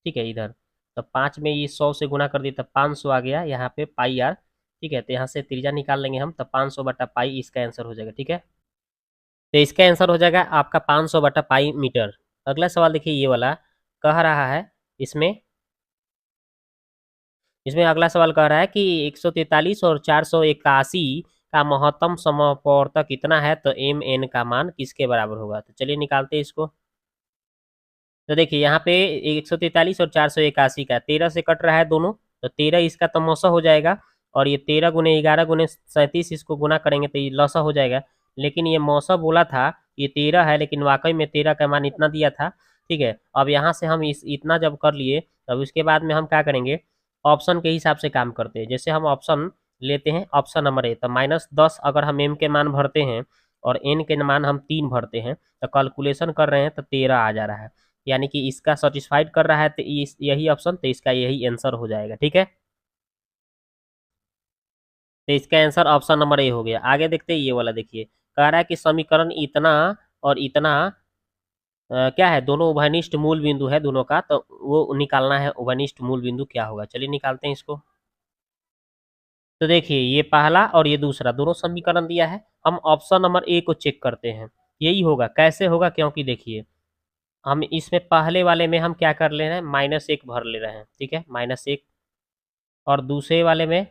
ठीक है, इधर तो 5 में ये 100 से गुना कर दिया तो 500 आ गया यहाँ पे पाई आर। ठीक है, तो यहाँ से त्रिज्या निकाल लेंगे हम, तो 500 बटा पाई इसका आंसर हो जाएगा। ठीक है, तो इसका आंसर हो जाएगा आपका 500 बटा पाई मीटर। अगला सवाल देखिए, ये वाला कह रहा है इसमें इसमें अगला सवाल कह रहा है कि 143 और 481 का महत्तम समअपवर्तक कितना है, तो एम एन का मान किसके बराबर होगा। तो चलिए निकालते हैं इसको। तो देखिए यहाँ पे 143 और 481 का 13 से कट रहा है दोनों, तो 13 इसका तमोसा हो जाएगा और ये 13 गुने 11 गुने 37 इसको गुना करेंगे तो ये लसा हो जाएगा। लेकिन ये मौसा बोला था ये 13 है, लेकिन वाकई में 13 का मान इतना दिया था। ठीक है, अब यहाँ से हम इस इतना जब कर लिए तब उसके बाद में हम क्या करेंगे, ऑप्शन के हिसाब से काम करते हैं। जैसे हम ऑप्शन लेते हैं, ऑप्शन नंबर ए, तो -10 अगर हम एम के मान भरते हैं और एन के मान हम 3 भरते हैं, तो कैलकुलेशन कर रहे हैं तो 13 आ जा रहा है, यानी कि इसका सेटिस्फाइड कर रहा है, तो यही ऑप्शन, तो इसका यही आंसर हो जाएगा। ठीक है, तो इसका आंसर ऑप्शन नंबर ए हो गया। आगे देखते हैं, ये वाला देखिए कह रहा है कि समीकरण इतना और इतना क्या है, दोनों उभयनिष्ठ मूल बिंदु है दोनों का, तो वो निकालना है उभयनिष्ठ मूल बिंदु क्या होगा। चलिए निकालते हैं इसको। तो देखिए ये पहला और ये दूसरा दोनों समीकरण दिया है, हम ऑप्शन नंबर ए को चेक करते हैं, यही होगा। कैसे होगा, क्योंकि देखिए हम इसमें पहले वाले में हम क्या कर ले रहे हैं, -1 भर ले रहे हैं। ठीक है, -1, और दूसरे वाले में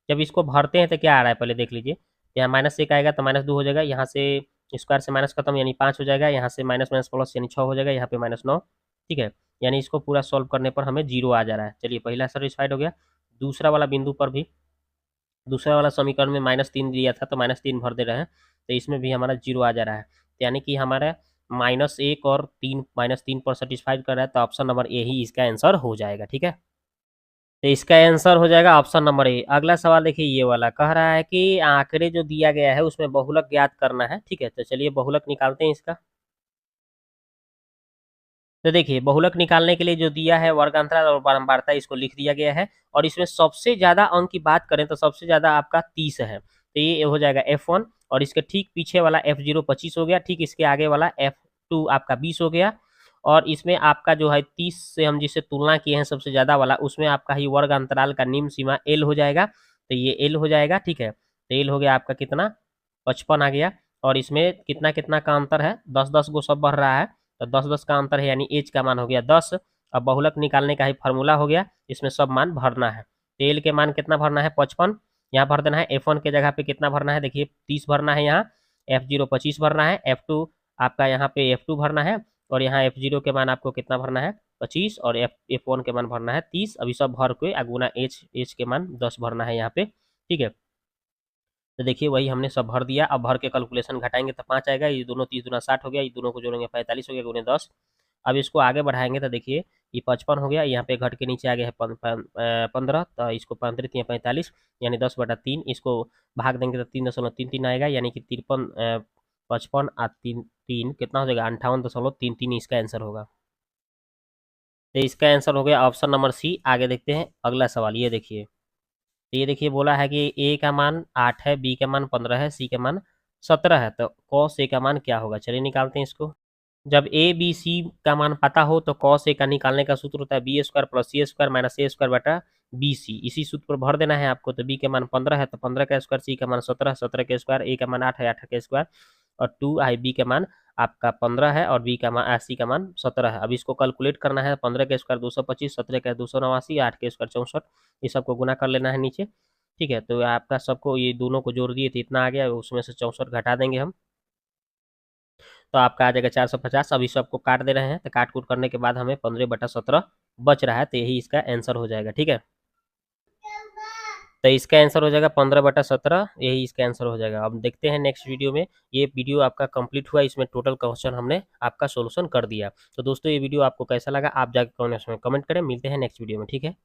जब इसको भरते हैं तो क्या आ रहा है पहले देख लीजिए। यहाँ -1 आएगा तो -2 हो जाएगा, यहाँ से स्क्वायर से माइनस खत्म यानी 5 हो जाएगा, यहाँ से माइनस माइनस प्लस यानी 6 हो जाएगा, यहाँ पे -9। ठीक है, यानी इसको पूरा सॉल्व करने पर हमें 0 आ जा रहा है। चलिए पहला सेटिस्फाइड हो गया। दूसरा वाला बिंदु पर भी, दूसरा वाला समीकरण में -3 दिया था तो -3 भर दे रहे हैं, तो इसमें भी हमारा 0 आ जा रहा है, यानी कि हमारा -1 और 3 -3 पर सेटिस्फाइड कर रहा है, तो ऑप्शन नंबर ए ही इसका आंसर हो जाएगा। ठीक है, तो इसका आंसर हो जाएगा ऑप्शन नंबर ए। अगला सवाल देखिए, ये वाला कह रहा है कि आंकड़े जो दिया गया है उसमें बहुलक ज्ञात करना है। ठीक है, तो चलिए बहुलक निकालते हैं इसका। तो देखिए बहुलक निकालने के लिए जो दिया है वर्गांतराल और बारंबारता, इसको लिख दिया गया है, और इसमें सबसे ज्यादा अंक की बात करें तो सबसे ज्यादा आपका 30 है, तो ये हो जाएगा F1, और इसके ठीक पीछे वाला F0 25 हो गया, ठीक इसके आगे वाला F2 आपका 20 हो गया, और इसमें आपका जो है 30 से हम जिससे तुलना किए हैं सबसे ज्यादा वाला, उसमें आपका ही वर्ग अंतराल का निम्न सीमा L हो जाएगा, तो ये L हो जाएगा। ठीक है, तो L हो गया आपका कितना, 55 आ गया, और इसमें कितना कितना का अंतर है, 10-10 को सब बढ़ रहा है, तो 10-10 का अंतर है, यानी एच का मान हो गया 10। अब बहुलक निकालने का ही फार्मूला हो गया, इसमें सब मान भरना है। तेल के मान कितना भरना है, 55, यहाँ भर देना है। F1 के जगह पे कितना भरना है, देखिए 30 भरना है, यहाँ F0 25 भरना है, F2 आपका यहाँ पे F2 भरना है, और यहाँ F0 के मान आपको कितना भरना है 25, और F1 के मान भरना है 30। अभी सब भर के अगुना एच के मान 10 भरना है यहाँ पे। ठीक है, तो देखिए वही हमने सब भर दिया। अब भर के कैलकुलेशन घटाएंगे तो 5 आएगा, ये दोनों 30 दूना 60 हो गया, ये दोनों को जोड़ेंगे 45 हो गया, गुने 10। अब इसको आगे बढ़ाएंगे तो देखिए ये 55 हो गया, यहाँ पे घट के नीचे आ गया है 15, तो इसको 35 या 45 यानी 10/3, इसको भाग देंगे तो 3.33 आएगा, यानी कि 53 55 आ 3 3 कितना हो जाएगा, 58.33 इसका आंसर होगा। तो इसका आंसर हो गया ऑप्शन नंबर सी। आगे देखते हैं अगला सवाल, ये देखिए, तो ये देखिए बोला है कि ए का मान 8 है, बी का मान 15 है, सी का मान 17 है, तो कॉस ए का मान क्या होगा। चलिए निकालते हैं इसको। जब ए बी सी का मान पता हो तो कॉस ए का निकालने का सूत्र होता है बी स्क्वायर प्लस सी स्क्वायर माइनस ए स्क्वायर बटा बी सी। इसी सूत्र पर भर देना है आपको। तो बी का मान 15 है तो 15 का स्क्वायर, सी का मान 17, 17 का स्क्वायर, ए का मान 8 है, 8 का स्क्वायर, और 2 आई बी का मान आपका 15 है, और बी का मान सी का मान 17 है। अब इसको कैलकुलेट करना है, 15 का स्क्वायर 225, 17 का 289, 8 के स्क्वायर 64, ये सबको गुना कर लेना है नीचे। ठीक है, तो आपका सबको ये दोनों को जोड़ दिए तो इतना आ गया, उसमें से 64 घटा देंगे हम, तो आपका आ जाएगा 450। अभी सबको काट दे रहे हैं, तो काट कूट करने के बाद हमें 15/17 बच रहा है, तो यही इसका आंसर हो जाएगा। ठीक है, तो इसका आंसर हो जाएगा 15/17, यही इसका आंसर हो जाएगा। अब देखते हैं नेक्स्ट वीडियो में। ये वीडियो आपका कंप्लीट हुआ, इसमें टोटल क्वेश्चन हमने आपका सोल्यूशन कर दिया। तो दोस्तों ये वीडियो आपको कैसा लगा, आप जाकर कमेंट में कमेंट करें। मिलते हैं नेक्स्ट वीडियो में। ठीक है।